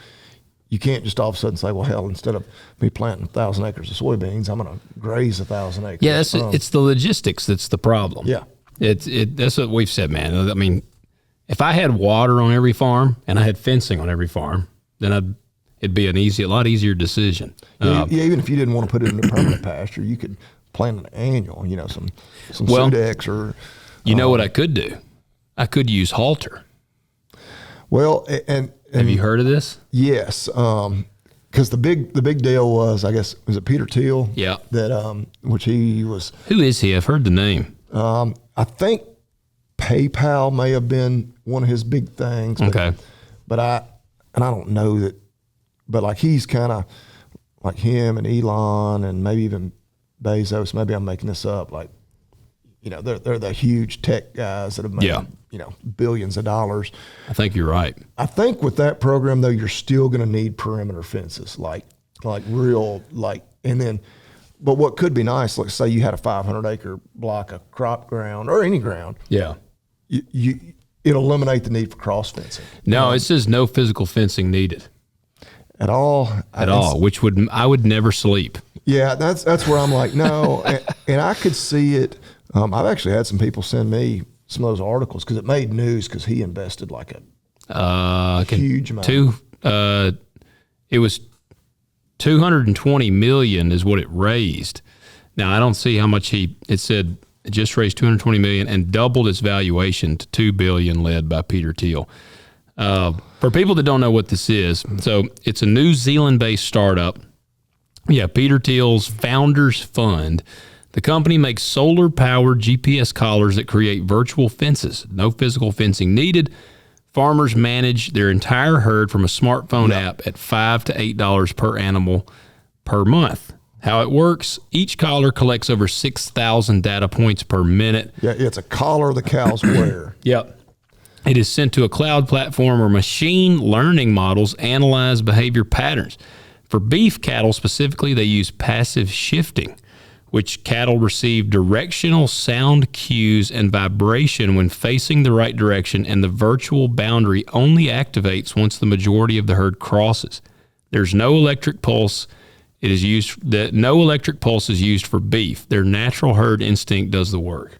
You can't just all of a sudden say, well, hell, instead of me planting 1,000 acres of soybeans, I'm going to graze 1,000 acres. Yeah, it's the logistics that's the problem. Yeah. That's what we've said, man. I mean, if I had water on every farm and I had fencing on every farm, then it'd be a lot easier decision. Even if you didn't want to put it in a permanent pasture, you could plant an annual, some Sudex or. You know what I could do? I could use Halter. Well, and have you heard of this? Yes, because the big deal was, I guess, was it Peter Thiel? Yeah. That which he was. Who is he? I've heard the name. I think PayPal may have been one of his big things. But I don't know that, but like he's kind of like him and Elon and maybe even Bezos. Maybe I'm making this up. Like, they're the huge tech guys that have made billions of dollars. I think you're right. I think with that program though, you're still going to need perimeter fences, like real, and then. But what could be nice, let's say you had a 500-acre block of crop ground or any ground. Yeah. It'll eliminate the need for cross fencing. No, it says no physical fencing needed. At all? Which I would never sleep. Yeah, that's where I'm like, no. and I could see it. I've actually had some people send me some of those articles because it made news because he invested like a huge amount. It was $220 million is what it raised. Now I don't see how much it said it just raised $220 million and doubled its valuation to $2 billion, led by Peter Thiel. For people that don't know what this is, so it's a New Zealand-based startup. Yeah, Peter Thiel's Founders Fund. The company makes solar-powered GPS collars that create virtual fences. No physical fencing needed. Farmers manage their entire herd from a smartphone app at $5 to $8 per animal per month. How it works, each collar collects over 6,000 data points per minute. Yeah, it's a collar the cows wear. Yep. It is sent to a cloud platform where machine learning models analyze behavior patterns. For beef cattle specifically, they use passive shifting, which cattle receive directional sound cues and vibration when facing the right direction, and the virtual boundary only activates once the majority of the herd crosses. There's no electric pulse. No electric pulse is used for beef. Their natural herd instinct does the work.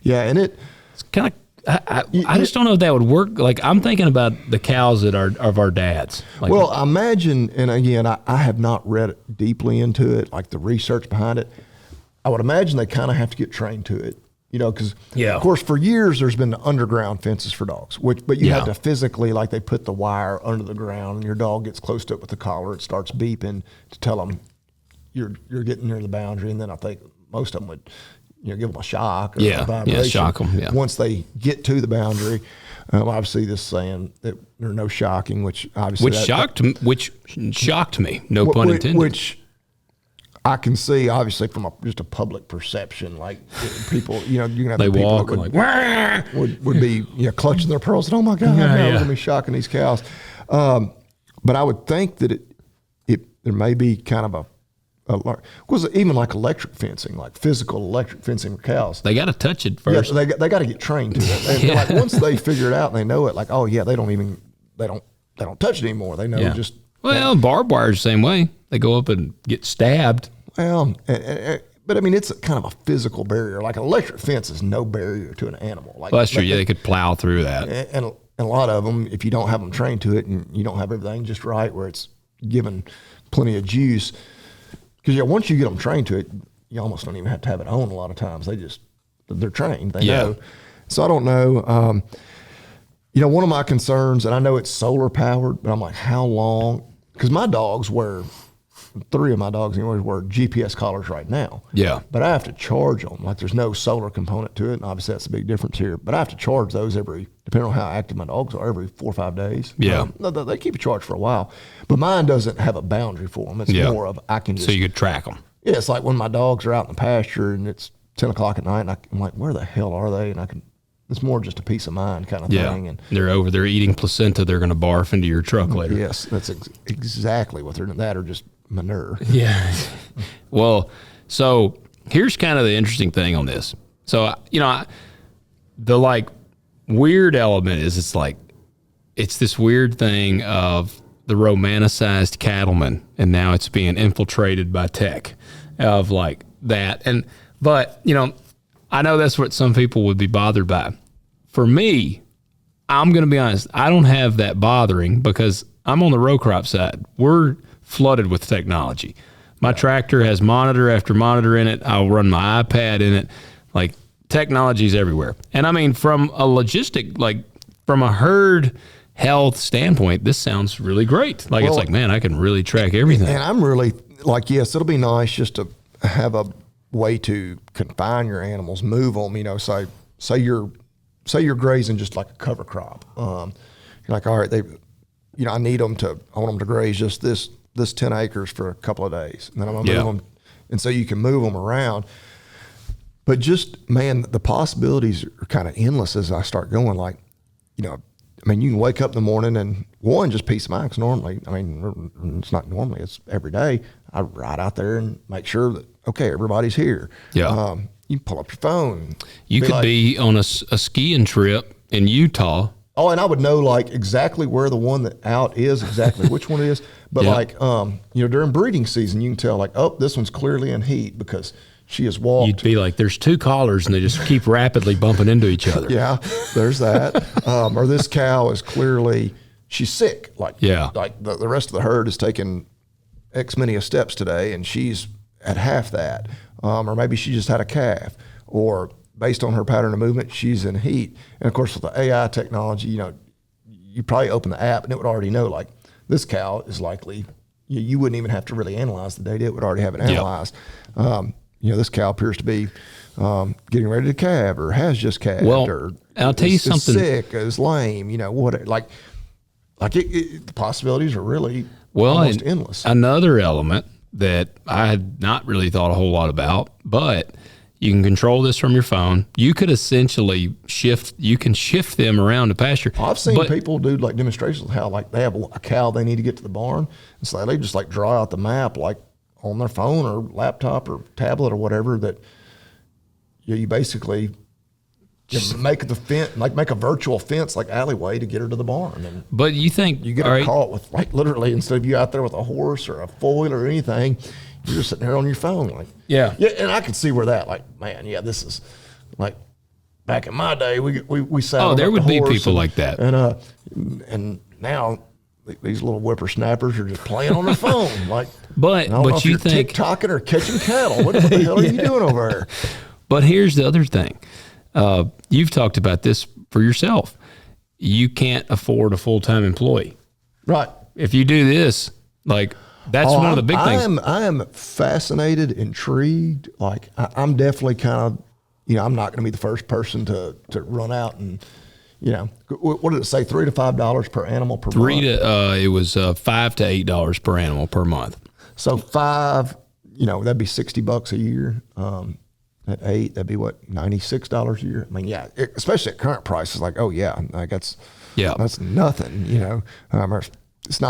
Yeah, and it's kind of. I just don't know if that would work. Like, I'm thinking about the cows that are of our dads. Like, well, imagine, and again, I have not read deeply into it, like the research behind it. I would imagine they kind of have to get trained to it, because of course for years there's been underground fences for dogs, but you had to physically, like they put the wire under the ground and your dog gets close to it with the collar, it starts beeping to tell them you're getting near the boundary, and then I think most of them would give them a shock or a vibration. Shock them. Yeah. Once they get to the boundary, obviously this saying that there's no shocking, which obviously which shocked me. No pun intended. Which I can see, obviously, from just a public perception, like people, you're gonna have they people walk that would be clutching their pearls and oh my God, we're gonna be shocking these cows. But I would think that there may be kind of because even like electric fencing, like physical electric fencing for cows, they got to touch it first. Yeah, they got to get trained to it. Like once they figure it out and they know it, like they don't touch it anymore. They know just. Well, barbed wire is the same way. They go up and get stabbed. Well, but I mean, it's kind of a physical barrier. Like an electric fence is no barrier to an animal. Like, well, that's true. They could plow through that. And a lot of them, if you don't have them trained to it and you don't have everything just right, where it's given plenty of juice, because once you get them trained to it, you almost don't even have to have it on a lot of times. They're trained. They know. So I don't know. One of my concerns, and I know it's solar powered, but I'm like, how long? Because my dogs three of my dogs anyways wear GPS collars right now. Yeah. But I have to charge them. Like there's no solar component to it. And obviously that's a big difference here. But I have to charge those depending on how active my dogs are, every 4 or 5 days. Yeah. They keep a charge for a while. But mine doesn't have a boundary for them. It's more of I can just. So you could track them. Yeah. It's like when my dogs are out in the pasture and it's 10 o'clock at night and I'm like, where the hell are they? And it's more just a peace of mind kind of thing. And they're over there eating placenta. They're going to barf into your truck later. Yes, that's exactly what they're doing. That or just manure. Yeah. Well, so here's kind of the interesting thing on this. So, the like weird element is it's this weird thing of the romanticized cattleman, and now it's being infiltrated by tech of like that. But I know that's what some people would be bothered by. For me, I'm going to be honest, I don't have that bothering because I'm on the row crop side. We're flooded with technology. My tractor has monitor after monitor in it. I'll run my iPad in it. Like, technology's everywhere. And I mean, from a logistic, like from a herd health standpoint, this sounds really great. Like, it's like, man, I can really track everything. And I'm really like, yes, it'll be nice just to have a way to confine your animals, move them, you know, say you're grazing just like a cover crop. You're like, all right, I want them to graze just this 10 acres for a couple of days. And then I'm going to move them. And so you can move them around. But just, man, the possibilities are kind of endless as I start going. Like, you know, I mean, you can wake up in the morning and just peace of mind. Because normally, I mean, it's not normally, it's every day. I ride out there and make sure that, okay, everybody's here. Yeah. You can pull up your phone. You could be on a skiing trip in Utah. Oh, and I would know like exactly where the one that out is, exactly which one it is. But like, during breeding season, you can tell like, oh, this one's clearly in heat because she has walked. You'd be like, there's two collars and they just keep rapidly bumping into each other. Yeah, there's that. Or this cow is clearly, she's sick. Like, the rest of the herd has taken X many of steps today and she's at half that. Or maybe she just had a calf. Or based on her pattern of movement, she's in heat. And of course, with the AI technology, you probably open the app and it would already know like this cow is likely, you wouldn't even have to really analyze the data. It would already have it analyzed. This cow appears to be getting ready to calve or has just calved. Well, or I'll tell you something. Is sick, is lame, the possibilities are really almost endless. Another element that I had not really thought a whole lot about, but you can control this from your phone. You could essentially shift them around the pasture. I've seen people do like demonstrations of how like they have a cow they need to get to the barn. And so they just like draw out the map like on their phone or laptop or tablet or whatever that you basically make the fence, like make a virtual fence like alleyway to get her to the barn. And but you think you get her caught with like literally instead of you out there with a horse or a foil or anything, you're just sitting there on your phone, like yeah. And I could see where that, like, man, this is like back in my day. We sat. Oh, there would be people and, like that, and now these little whippersnappers are just playing on their phone, like. But you think TikToking or catching cattle? What the hell are you doing over there? But here's the other thing. You've talked about this for yourself. You can't afford a full-time employee, right? If you do this, like. That's one of the big things. I am fascinated, intrigued. Like I'm definitely kind of, I'm not going to be the first person to run out and, what did it say? $3 to $5 per animal per month. It was $5 to $8 per animal per month. So that'd be $60 a year. At 8, that'd be what, $96 a year. I mean, especially at current prices. Like, oh yeah, like that's nothing. It's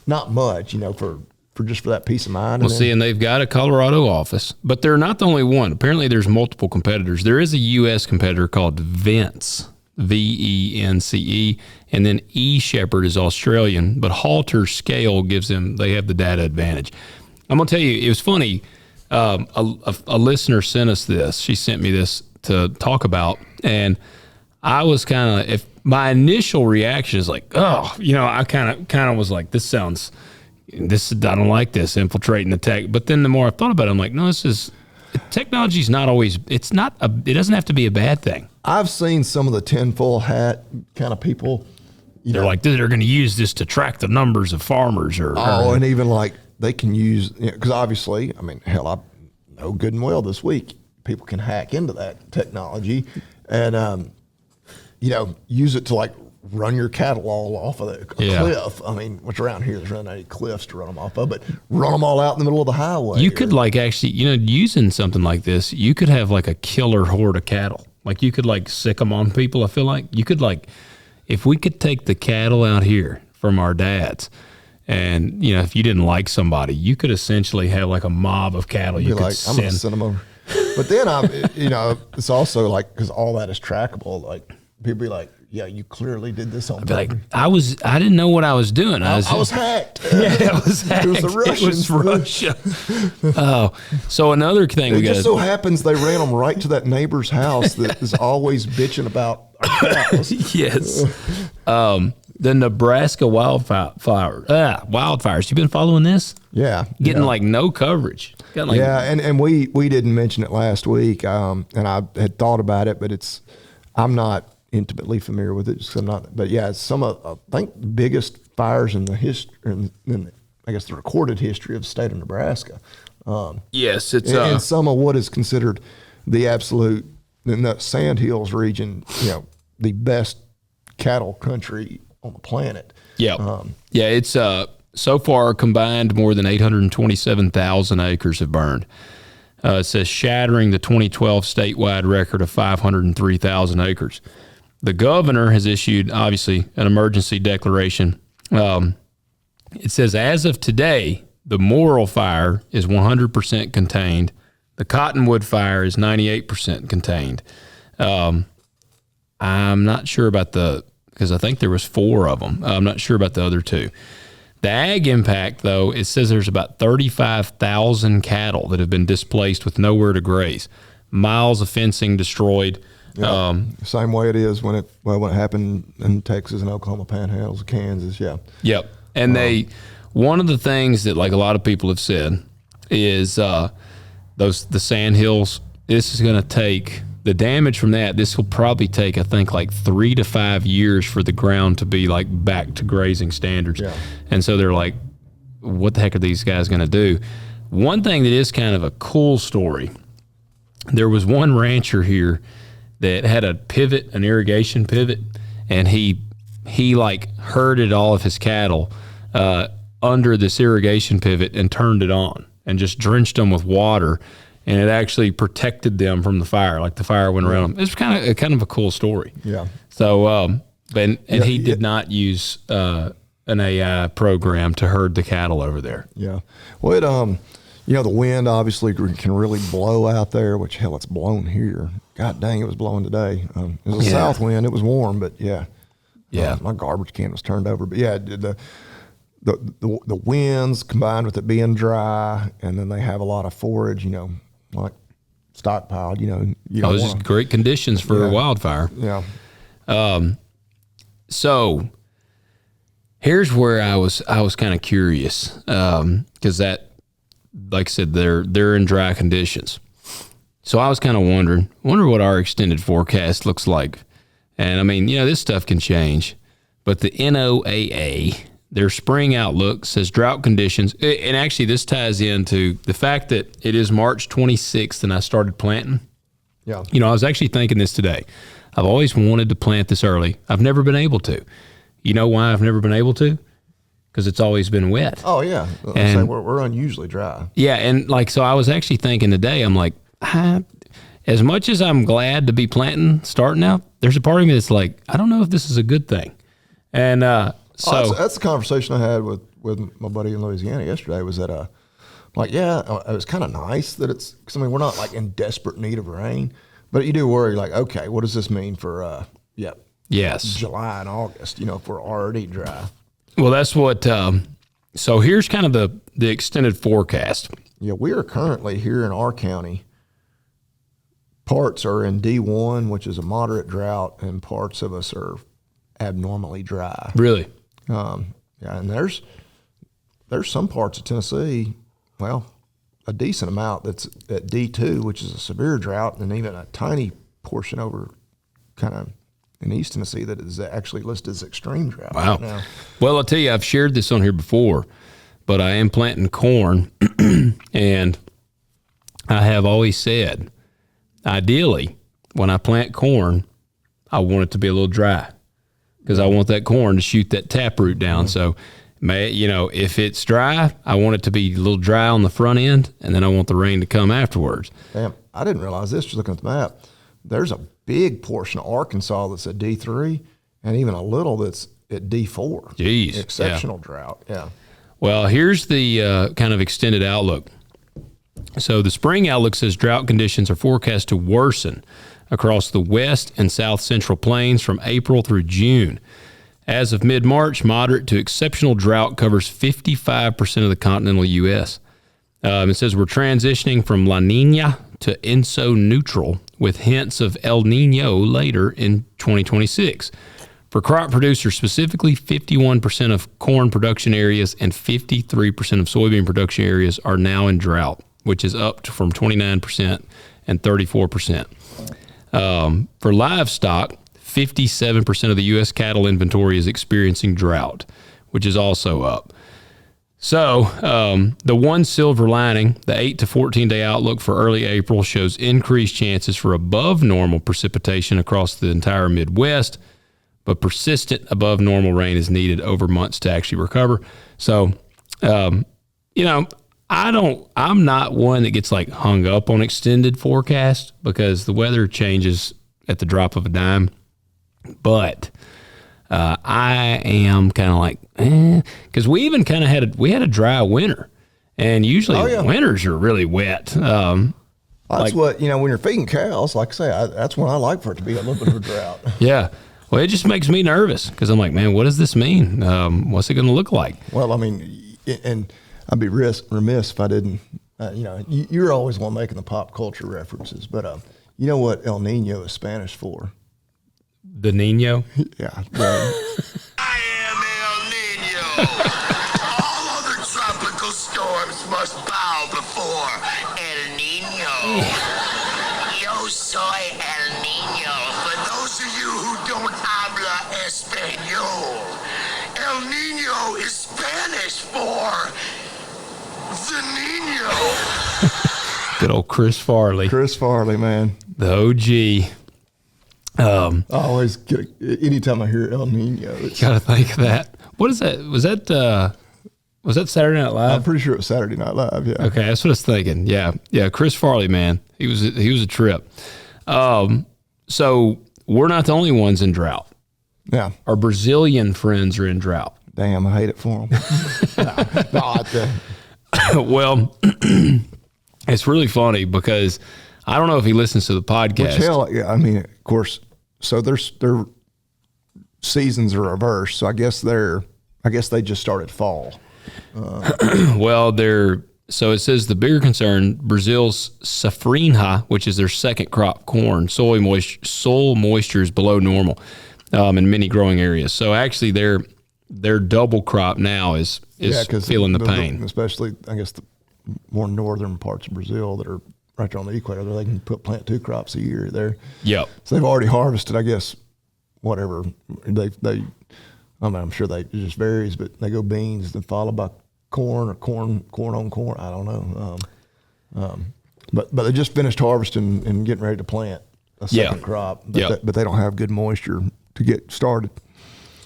not much, for that peace of mind. Well, and they've got a Colorado office, but they're not the only one. Apparently, there's multiple competitors. There is a U.S. competitor called Vence, Vence, and then eShepherd is Australian, but Halter scale they have the data advantage. I'm going to tell you, it was funny. A listener sent us this. She sent me this to talk about, and I was kind of, my initial reaction is like, I kind of was like, I don't like this infiltrating the tech. But then the more I thought about it, I'm like, no, technology's not always, it doesn't have to be a bad thing. I've seen some of the tinfoil hat kind of people. They're like, they're going to use this to track the numbers of farmers and even like they can use, because obviously, I mean, hell, I know good and well this week, people can hack into that technology and, use it to like run your cattle all off of a cliff. I mean, which around here, there's not any cliffs to run them off of, but run them all out in the middle of the highway. You could like actually, using something like this, you could have like a killer horde of cattle. Like you could like sick them on people. I feel like you could like, if we could take the cattle out here from our dads and, if you didn't like somebody, you could essentially have like a mob of cattle. You could I'm going to send them over. But then it's also like, because all that is trackable, like, people be like, yeah, you clearly did this on I'd be like, purpose. I didn't know what I was doing. I was hacked. Yeah, it was hacked. It was the Russians. It was Russia. Oh, so another thing It we got. just so happens they ran them right to that neighbor's house that is always bitching about our cows. Yes. The Nebraska wildfires. You been following this? Yeah. Getting like no coverage. Yeah, and we didn't mention it last week, and I had thought about it, but I'm not intimately familiar with it, so I'm not. But yeah, it's some of I think the biggest fires in the history, in I guess the recorded history of the state of Nebraska. Yes, it's and some of what is considered the absolute in the Sandhills region, the best cattle country on the planet. Yeah. Yeah, it's so far combined more than 827,000 acres have burned. It says shattering the 2012 statewide record of 503,000 acres. The governor has issued, obviously, an emergency declaration. It says, as of today, the Morrill fire is 100% contained. The Cottonwood fire is 98% contained. I'm not sure about because I think there was 4 of them. I'm not sure about the other 2. The ag impact, though, it says there's about 35,000 cattle that have been displaced with nowhere to graze. Miles of fencing destroyed. Yeah, same way it is when it happened in Texas and Oklahoma panhandles of Kansas. Yeah. Yep. And one of the things that like a lot of people have said is the sandhills. This is going to take the damage from that. This will probably take, I think, like 3 to 5 years for the ground to be like back to grazing standards. Yeah. And so they're like, what the heck are these guys going to do? One thing that is kind of a cool story. There was one rancher here that had an irrigation pivot, and he like herded all of his cattle under this irrigation pivot and turned it on and just drenched them with water, and it actually protected them from the fire. Like the fire went around them. It's kind of a cool story. Yeah. So, he did not use an AI program to herd the cattle over there. Yeah. Well, the wind obviously can really blow out there, which hell, it's blown here. God dang, it was blowing today. It was a south wind. It was warm, but yeah. Yeah. My garbage can was turned over, but yeah, the winds combined with it being dry, and then they have a lot of forage, like stockpiled, Just great conditions for a wildfire. Yeah. So here's where I was kind of curious, because that, like I said, they're in dry conditions. So I was kind of wonder what our extended forecast looks like. And I mean, this stuff can change, but the NOAA, their spring outlook says drought conditions. And actually this ties into the fact that it is March 26th and I started planting. Yeah. I was actually thinking this today. I've always wanted to plant this early. I've never been able to. You know why I've never been able to? Because it's always been wet. Oh yeah. And we're unusually dry. Yeah. And so I was actually thinking today, I'm like, as much as I'm glad to be starting out, there's a part of me that's like, I don't know if this is a good thing. And that's the conversation I had with my buddy in Louisiana yesterday. Was that it was kind of nice that it's, because we're not like in desperate need of rain, but you do worry like, okay, what does this mean for July and August? If we're already dry. Well, that's what. So here's kind of the extended forecast. Yeah, we are currently here in our county. Parts are in D1, which is a moderate drought, and parts of us are abnormally dry. Really? And there's some parts of Tennessee, well, a decent amount that's at D2, which is a severe drought, and even a tiny portion over kind of in East Tennessee that is actually listed as extreme drought. Wow. Right now. Well, I'll tell you, I've shared this on here before, but I am planting corn, and I have always said, ideally, when I plant corn, I want it to be a little dry because I want that corn to shoot that taproot down. So, if it's dry, I want it to be a little dry on the front end, and then I want the rain to come afterwards. Damn, I didn't realize this just looking at the map. There's a big portion of Arkansas that's at D3, and even a little that's at D4. Jeez. Exceptional drought, yeah. Well, here's the kind of extended outlook. So the spring outlook says drought conditions are forecast to worsen across the west and south central plains from April through June. As of mid-March, moderate to exceptional drought covers 55% of the continental U.S. It says we're transitioning from La Nina to ENSO neutral with hints of El Nino later in 2026. For crop producers specifically, 51% of corn production areas and 53% of soybean production areas are now in drought, which is up from 29% and 34%. For livestock, 57% of the U.S. cattle inventory is experiencing drought, which is also up. So the one silver lining, the 8 to 14-day outlook for early April shows increased chances for above normal precipitation across the entire Midwest, but persistent above normal rain is needed over months to actually recover. So, I'm not one that gets like hung up on extended forecast because the weather changes at the drop of a dime. But I am kind of like, because we even kind of had a dry winter, and usually winters are really wet. That's what, when you're feeding cows, like I say, that's when I like for it to be a little bit of a drought. Yeah. Well, it just makes me nervous because I'm like, man, what does this mean? What's it going to look like? Well, I mean, and I'd be remiss if I didn't, you're always one making the pop culture references, but you know what El Nino is Spanish for? The Nino? Yeah. I am El Nino. All other tropical storms must bow before El Nino. Yo soy El Nino. For those of you who don't habla español, El Nino is Spanish for the Nino. Good old Chris Farley. Chris Farley, man. The OG. I always get, anytime I hear El Nino, Gotta think of that. What is that? Was that Saturday Night Live? I'm pretty sure it was Saturday Night Live. Yeah. Okay, that's what I was thinking. Yeah. Chris Farley, man, he was a trip. So we're not the only ones in drought. Yeah. Our Brazilian friends are in drought. Damn, I hate it for them. Well, it's really funny because I don't know if he listens to the podcast. Which hell, yeah, I mean, of course. So their seasons are reversed. So I guess they just started fall. Well, so it says the bigger concern, Brazil's safrinha, which is their second crop corn, soil moisture is below normal in many growing areas. So actually their double crop now is feeling the pain. Especially, I guess, the more northern parts of Brazil that are right there on the equator, they can plant 2 crops a year there. Yep. So they've already harvested, I guess, whatever I'm sure it just varies, but they go beans, then followed by corn or corn on corn. I don't know. But they just finished harvesting and getting ready to plant a second crop. But they don't have good moisture to get started.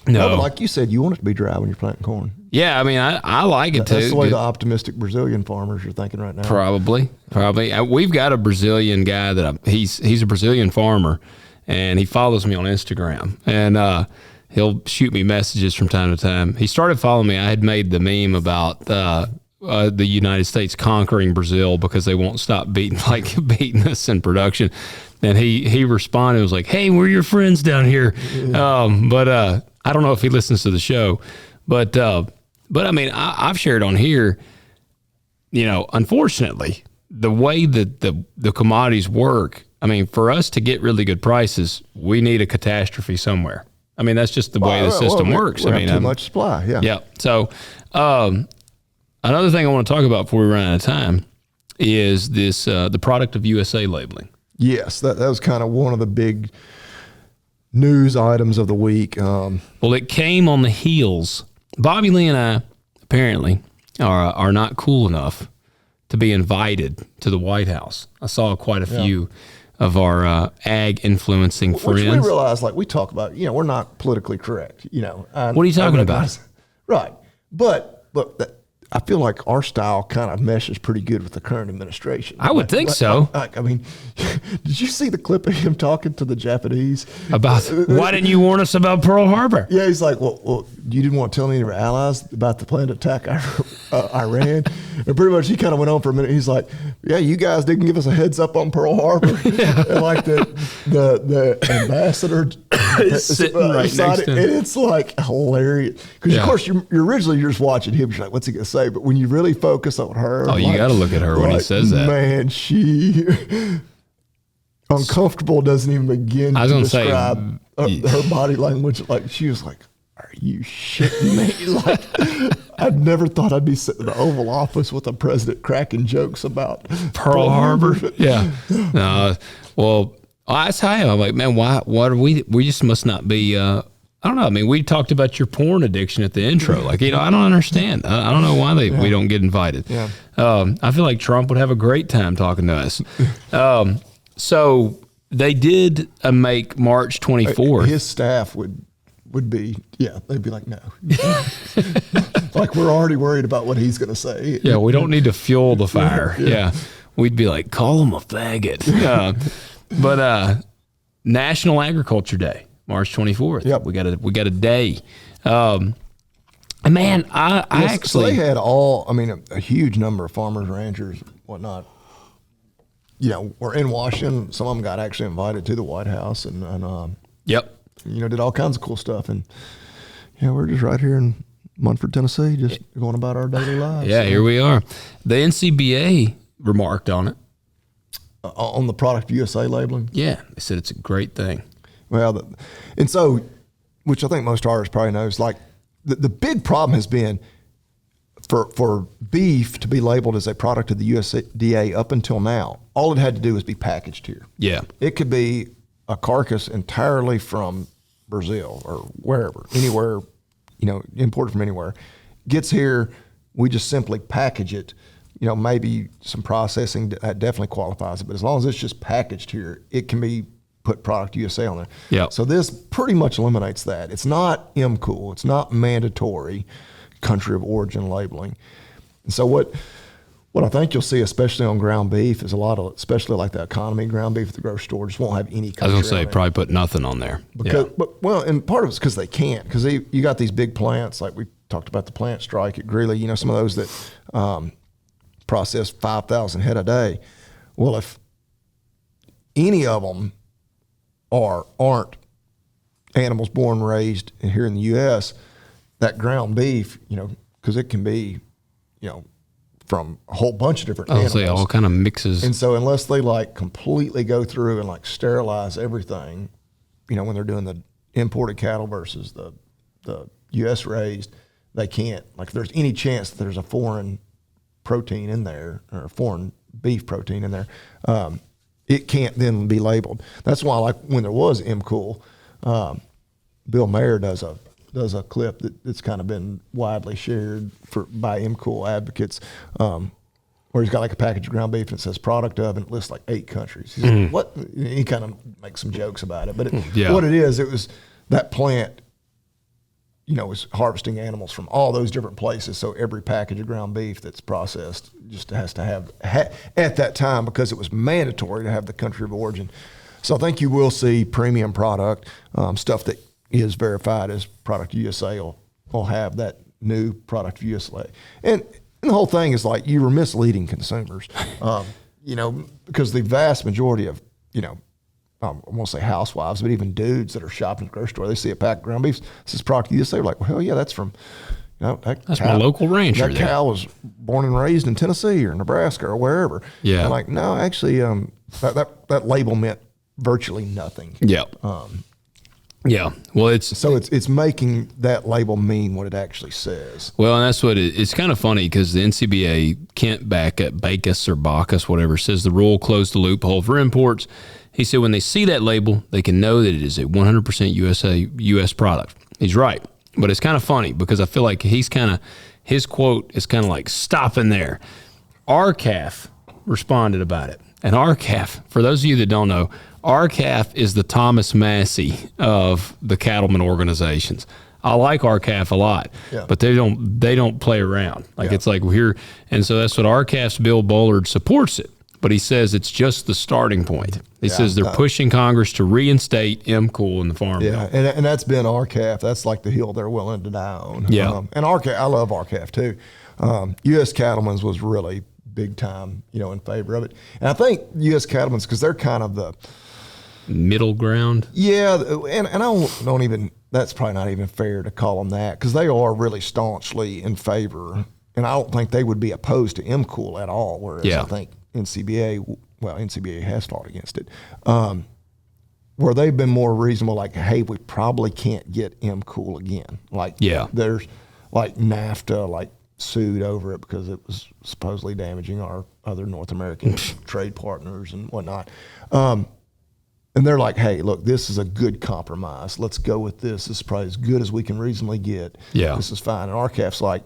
No, but like you said, you want it to be dry when you're planting corn. Yeah, I mean, I like it too. That's the way the optimistic Brazilian farmers are thinking right now. Probably. We've got a Brazilian guy that he's a Brazilian farmer, and he follows me on Instagram, and he'll shoot me messages from time to time. He started following me. I had made the meme about the United States conquering Brazil because they won't stop beating us in production. And he responded, was like, "Hey, we're your friends down here." But I don't know if he listens to the show, but I mean, I've shared on here, unfortunately, the way that the commodities work, I mean, for us to get really good prices, we need a catastrophe somewhere. I mean, that's just the way the system works. I mean, too much supply. Yeah. Yeah. So, another thing I want to talk about before we run out of time is this, the product of USA labeling. Yes. That was kind of one of the big news items of the week. Well, it came on the heels. Bobby Lee and I apparently are not cool enough to be invited to the White House. I saw quite a few of our ag influencing friends. Which we realize, like we talk about, we're not politically correct. What are you talking about? Right, but I feel like our style kind of meshes pretty good with the current administration. I would think so. I mean, did you see the clip of him talking to the Japanese about why didn't you warn us about Pearl Harbor? Yeah, he's like, well, you didn't want to tell any of your allies about the planned attack Iran. And pretty much he kind of went on for a minute. He's like, yeah, you guys didn't give us a heads up on Pearl Harbor. And like the ambassador sitting right next to him. And it's like hilarious. Because of course you're originally just watching him. You're like, what's he going to say? But when you really focus on her. Oh, you got to look at her when he says that. Man, she uncomfortable doesn't even begin to describe her body language. Like she was like, are you shitting me? Like, I'd never thought I'd be sitting in the Oval Office with a president cracking jokes about Pearl Harbor. Yeah. Well, I tell you, I'm like, man, why are we just must not be, I don't know. I mean, we talked about your porn addiction at the intro. Like, I don't understand. I don't know why we don't get invited. Yeah. I feel like Trump would have a great time talking to us. So they did make March 24th. His staff would be, they'd be like, no. Like, we're already worried about what he's going to say. Yeah, we don't need to fuel the fire. Yeah. We'd be like, call him a faggot. But National Agriculture Day, March 24th. Yep. We got a day. Man, I actually... So they had a huge number of farmers, ranchers, whatnot, were in Washington. Some of them got actually invited to the White House and Yep. Did all kinds of cool stuff. And, we're just right here in Munford, Tennessee, just going about our daily lives. Yeah, here we are. The NCBA remarked on it. On the Product USA labeling? Yeah, they said it's a great thing. Well, and so, which I think most artists probably knows, like, the big problem has been for beef to be labeled as a product of the USDA up until now, all it had to do was be packaged here. Yeah. It could be a carcass entirely from Brazil or wherever, anywhere, imported from anywhere, gets here, we just simply package it. Maybe some processing that definitely qualifies it, but as long as it's just packaged here, it can be put Product USA on there. Yeah. So this pretty much eliminates that. It's not MCOOL. It's not mandatory country of origin labeling. And so what I think you'll see, especially on ground beef, is a lot of, especially like the economy ground beef at the grocery store, just won't have any country. I was going to say, probably put nothing on there. And part of it's because they can't, because you got these big plants, like we talked about the plant strike at Greeley, some of those that process 5,000 head a day. Well, if any of them aren't animals born and raised here in the U.S., that ground beef, because it can be, from a whole bunch of different animals. I'll say all kind of mixes. And so unless they completely go through and sterilize everything, when they're doing the imported cattle versus the U.S. raised, they can't. Like, if there's any chance that there's a foreign protein in there or a foreign beef protein in there, it can't then be labeled. That's why, like, when there was MCOOL, Bill Mayer does a clip that's kind of been widely shared by MCOOL advocates, where he's got like a package of ground beef and it says product of, and it lists like 8 countries. He's like, what? He kind of makes some jokes about it, but what it was that plant, was harvesting animals from all those different places. So every package of ground beef that's processed just has to have at that time, because it was mandatory to have the country of origin. So I think you will see premium product, stuff that is verified as Product USA will have that new Product USA. And the whole thing is like, you were misleading consumers, because the vast majority of, I won't say housewives, but even dudes that are shopping at the grocery store, they see a pack of ground beef, this is Product USA. They're like, well, hell yeah, that's from, that's my local rancher. That cow was born and raised in Tennessee or Nebraska or wherever. Yeah. I'm like, no, actually, that label meant virtually nothing. Yeah. Yeah. Well, it's making that label mean what it actually says. Well, and that's what it's kind of funny, because the NCBA, Kent Backus or Bacchus, whatever, says the rule closed the loophole for imports. He said when they see that label, they can know that it is a 100% U.S. product. He's right. But it's kind of funny, because I feel like his quote is kind of like stopping there. RCAF responded about it. And RCAF, for those of you that don't know, RCAF is the Thomas Massie of the cattlemen organizations. I like RCAF a lot, but they don't play around. Like, it's like we're here. And so that's what RCAF's Bill Bullard supports it. but he says it's just the starting point. He says they're pushing Congress to reinstate MCOOL in the Farm Bill. Yeah, and that's been RCAF. That's like the hill they're willing to die on. Yeah. And RCAF, I love RCAF too. U.S. Cattlemen's was really big time, in favor of it. And I think U.S. Cattlemen's, because they're kind of the middle ground. Yeah, and I don't even, that's probably not even fair to call them that, because they are really staunchly in favor. And I don't think they would be opposed to MCOOL at all, whereas I think NCBA has fought against it. Where they've been more reasonable, like, hey, we probably can't get MCOOL again. Like, there's like NAFTA, sued over it because it was supposedly damaging our other North American trade partners and whatnot. And they're like, hey, look, this is a good compromise. Let's go with this. This is probably as good as we can reasonably get. Yeah. This is fine. And RCAF's like,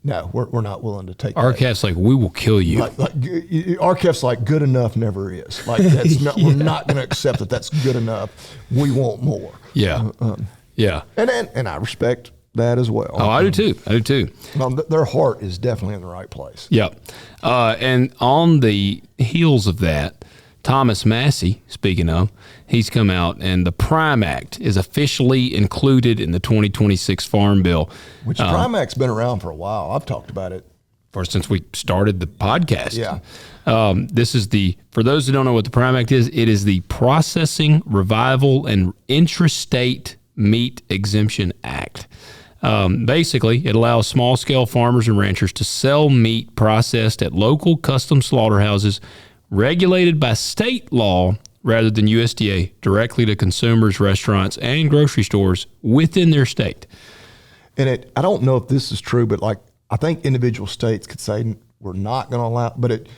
no, we're not willing to take RCAF's like, we will kill you. RCAF's like, good enough never is. Like, that's not, we're not going to accept that that's good enough. We want more. Yeah. Yeah. And I respect that as well. Oh, I do too. Their heart is definitely in the right place. Yeah. And on the heels of that, Thomas Massie, speaking of, he's come out, and the Prime Act is officially included in the 2026 Farm Bill. Which Prime Act's been around for a while. I've talked about it since we started the podcast. Yeah. This is for those who don't know what the Prime Act is, it is the Processing, Revival, and Intrastate Meat Exemption Act. Basically, it allows small-scale farmers and ranchers to sell meat processed at local custom slaughterhouses regulated by state law rather than USDA directly to consumers, restaurants, and grocery stores within their state. And I don't know if this is true, but I think individual states could say we're not going to allow, but it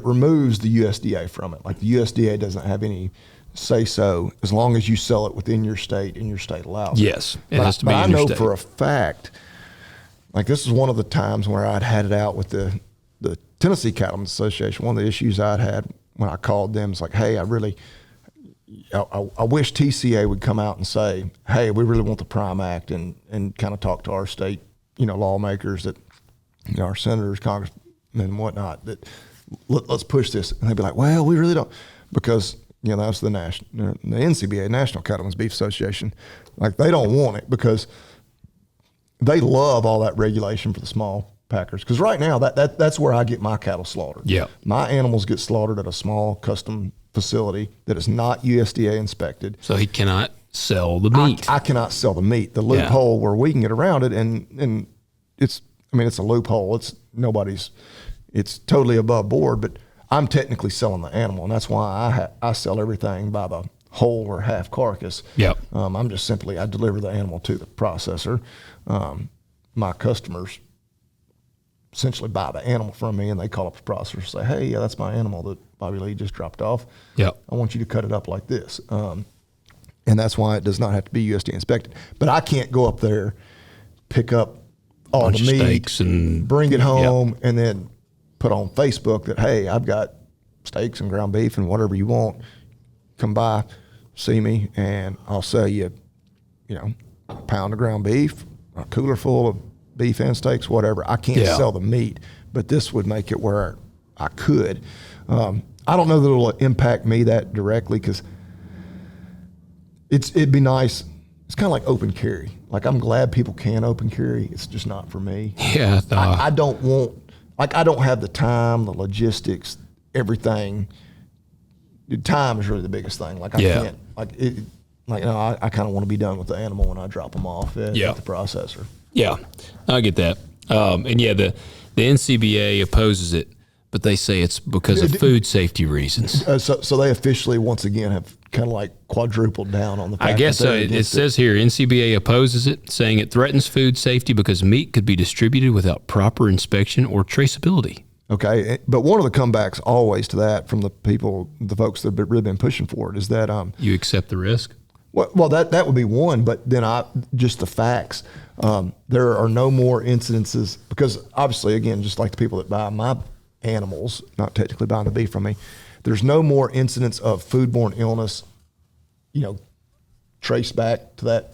removes the USDA from it. Like, the USDA doesn't have any say so as long as you sell it within your state and your state allows it. Yes, it has to be in your state. I know for a fact, this is one of the times where I'd had it out with the Tennessee Cattlemen's Association. One of the issues I'd had when I called them is like, hey, I wish TCA would come out and say, hey, we really want the Prime Act, and kind of talk to our state, lawmakers, that, our senators, congressmen, and whatnot, that let's push this. And they'd be like, well, we really don't, because that's the NCBA, National Cattlemen's Beef Association. They don't want it because they love all that regulation for the small packers. Because right now, that's where I get my cattle slaughtered. Yeah. My animals get slaughtered at a small custom facility that is not USDA inspected. So he cannot sell the meat. I cannot sell the meat. The loophole where we can get around it, and it's a loophole. It's totally above board, but I'm technically selling the animal, and that's why I sell everything by the whole or half carcass. Yep. I'm just simply, I deliver the animal to the processor. My customers essentially buy the animal from me, and they call up the processor and say, hey, yeah, that's my animal that Bobby Lee just dropped off. Yep. I want you to cut it up like this. And that's why it does not have to be USDA inspected. But I can't go up there, pick up all the meat, steaks, and bring it home, and then put on Facebook that, hey, I've got steaks and ground beef and whatever you want. Come by, see me, and I'll sell you, a pound of ground beef, a cooler full of beef and steaks, whatever. I can't sell the meat, but this would make it where I could. I don't know that it'll impact me that directly, because it'd be nice. It's kind of like open carry. I'm glad people can open carry. It's just not for me. Yeah. I don't want, I don't have the time, the logistics, everything. Time is really the biggest thing. I can't, I kind of want to be done with the animal when I drop them off at the processor. Yeah, I get that. The NCBA opposes it, but they say it's because of food safety reasons. So they officially, once again, have kind of quadrupled down on the fact. I guess so. It says here, NCBA opposes it, saying it threatens food safety because meat could be distributed without proper inspection or traceability. Okay, but one of the comebacks always to that from the folks that have really been pushing for it is that you accept the risk. Well, that would be one, but then just the facts. There are no more incidences, because obviously, again, just like the people that buy my animals, not technically buying the beef from me, there's no more incidents of foodborne illness, traced back to that.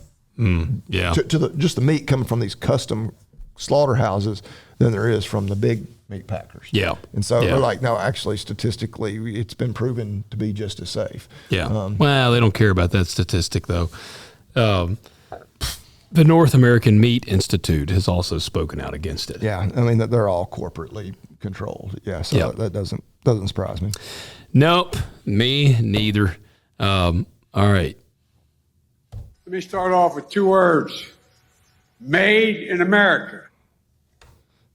Yeah. To just the meat coming from these custom slaughterhouses than there is from the big meat packers. Yeah. And so Yeah. we're like, no, actually, statistically, it's been proven to be just as safe. Yeah. Well, they don't care about that statistic, though. The North American Meat Institute has also spoken out against it. Yeah, I mean, they're all corporately controlled. Yeah, so Yep. that doesn't surprise me. Nope. Me neither. All right. Let me start off with 2 words. Made in America.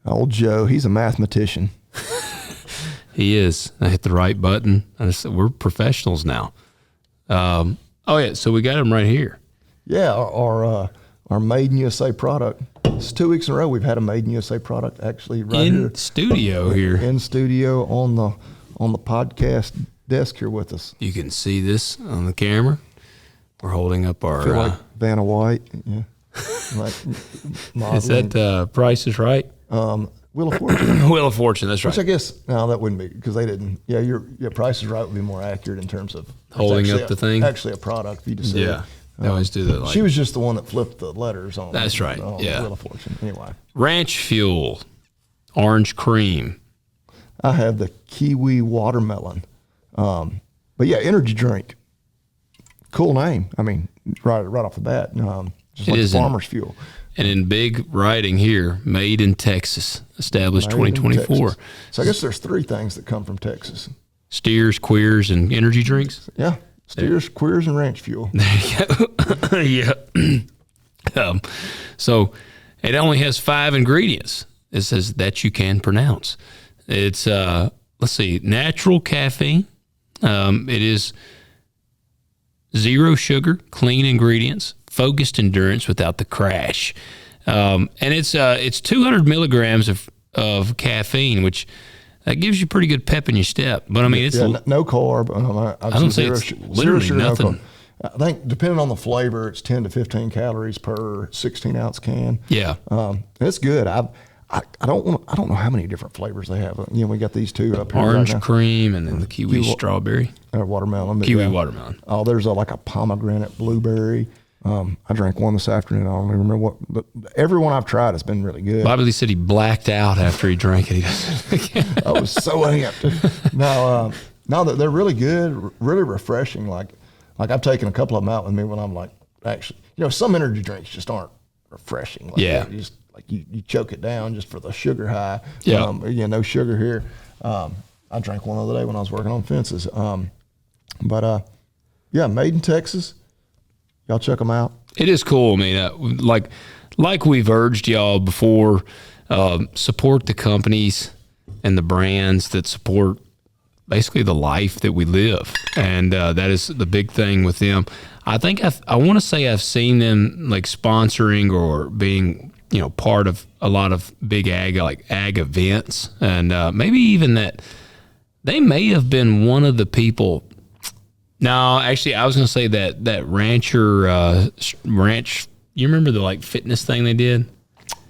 Old Joe, he's a mathematician. He is. I hit the right button. We're professionals now. Oh, yeah. So we got him right here. Yeah, our Made in USA product. It's 2 weeks in a row we've had a Made in USA product actually right In here studio here. in studio on the podcast desk here with us. You can see this on the camera. We're holding up our. I feel like Vanna White. Yeah, like Is that Price is Right? Wheel of Fortune. Wheel of Fortune. That's Which I right. guess no, that wouldn't be because they didn't. Yeah, your Price is Right would be more accurate in terms of it's Holding actually up the thing? Actually, a product for you to see. Yeah. They always do that. Like, She was just the one that flipped the letters on. That's right, On yeah. Wheel of Fortune. Anyway, ranch fuel, orange cream. I have the kiwi watermelon. But yeah, energy drink. Cool name. I mean, right off the bat. Just It like is farmer's fuel. And in big writing here, made in Texas, established Made in 2024. Texas. So I guess there's 3 things that come from Texas. Steers, queers, and energy drinks. Yeah. Steers, queers, and ranch fuel. Yeah. So it only has 5 ingredients. It says that you can pronounce. It's let's see, natural caffeine. It is 0 sugar, clean ingredients, focused endurance without the crash, and it's 200 milligrams of caffeine, which that gives you pretty good pep in your step. But I mean, it's no carb. I don't say it's literally nothing. I think depending on the flavor, it's 10 to 15 calories per 16-ounce can. Yeah. It's good. I don't know how many different flavors they have. You know, we got these 2 up here. Orange right now. cream and then the kiwi strawberry. Watermelon. But Kiwi watermelon. Oh, there's like a pomegranate blueberry. I drank one this afternoon. I don't even remember what, but every one I've tried has been really good. Bobby Lee said he blacked out after he drank it. He goes, I was so amped. No, they're really good, really refreshing. Like I've taken a couple of them out with me when I'm like, actually, some energy drinks just aren't refreshing. Like Yeah. You just like you choke it down just for the sugar high. Yeah. No sugar here. I drank one the other day when I was working on fences. Yeah, made in Texas. Y'all check them out. It is cool. I mean, like we've urged y'all before, support the companies and the brands that support basically the life that we live, and that is the big thing with them. I think I want to say I've seen them like sponsoring or being part of a lot of big ag events, and maybe even that they may have been one of the people. No, actually, I was going to say that ranch. You remember the fitness thing they did?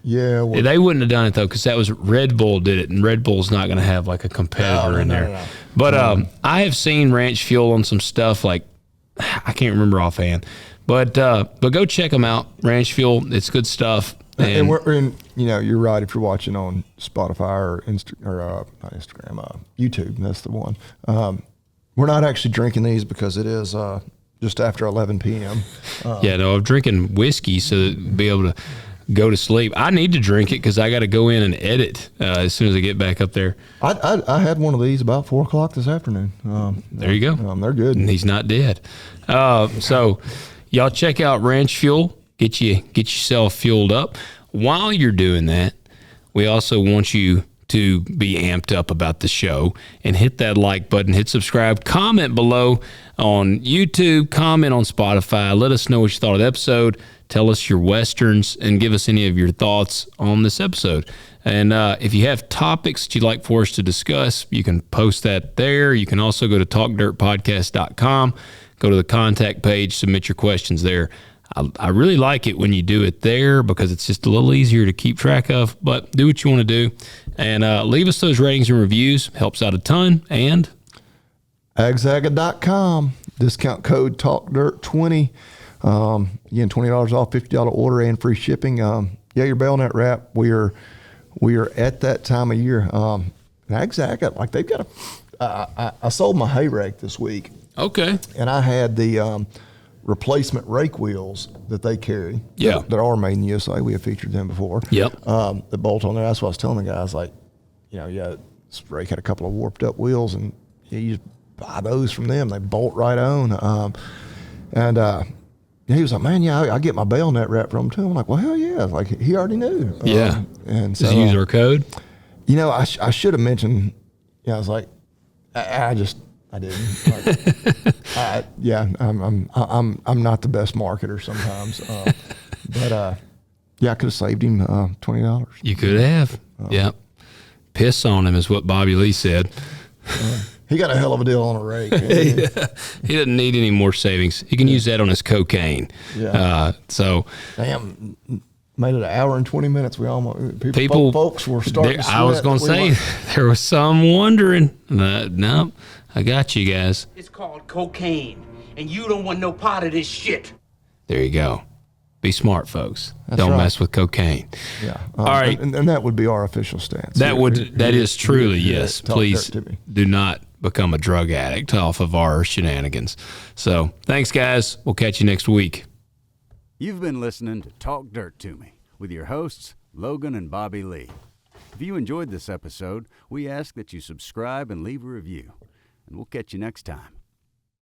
Yeah, well, They wouldn't have done it though, because that was Red Bull did it, and Red Bull's not going to have like a competitor in there. No. But I have seen ranch fuel on some stuff I can't remember offhand, but go check them out. Ranch fuel, it's good stuff. and we're in. You're right. If you're watching on Spotify or not Instagram, YouTube, that's the one. We're not actually drinking these because it is just after 11 p.m. I'm drinking whiskey so to be able to go to sleep. I need to drink it because I got to go in and edit as soon as I get back up there. I had one of these about 4 o'clock this afternoon. There you go. They're good. And he's not dead. So y'all check out Ranch Fuel. Get yourself fueled up. While you're doing that, we also want you to be amped up about the show and hit that like button, hit subscribe, comment below on YouTube, comment on Spotify. Let us know what you thought of the episode. Tell us your Westerns and give us any of your thoughts on this episode. And if you have topics that you'd like for us to discuss, you can post that there. You can also go to talkdirtpodcast.com, go to the contact page, submit your questions there. I really like it when you do it there because it's just a little easier to keep track of, but do what you want to do. And leave us those ratings and reviews. Helps out a ton. And agzaga.com, discount code TalkDirt20. Again, $20 off, $50 order, and free shipping. Yeah, your bail net wrap. We are at that time of year. Exactly. Like they've got I sold my hay rake this week. Okay. And I had the replacement rake wheels that they carry. Yeah. That are made in the USA. We have featured them before. Yep. The bolt on there. That's what I was telling the guys. Like, this rake had a couple of warped up wheels, and you just buy those from them. They bolt right on. He was like, man, I get my bail net wrap from him too. I'm like, well, hell yeah. Like, he already knew. Yeah. And so, Does he use our code? I should have mentioned, I was like, I didn't. Like, I'm not the best marketer sometimes. But I could have saved him $20. You could have. Yep. Piss on him is what Bobby Lee said. He got a hell of a deal on a rake. He doesn't need any more savings. He can use that on his cocaine. Yeah. Damn, made it an hour and 20 minutes. We almost folks were starting. I was going to say there was some wondering. No, I got you guys. It's called cocaine, and you don't want no part of this shit. There you go. Be smart, folks. That's Don't right. mess with cocaine. Yeah. All right. And that would be our official stance. That is truly, yes. Talk Please dirt to me. do not become a drug addict off of our shenanigans. So thanks, guys. We'll catch you next week. You've been listening to Talk Dirt to Me with your hosts, Logan and Bobby Lee. If you enjoyed this episode, we ask that you subscribe and leave a review. And we'll catch you next time.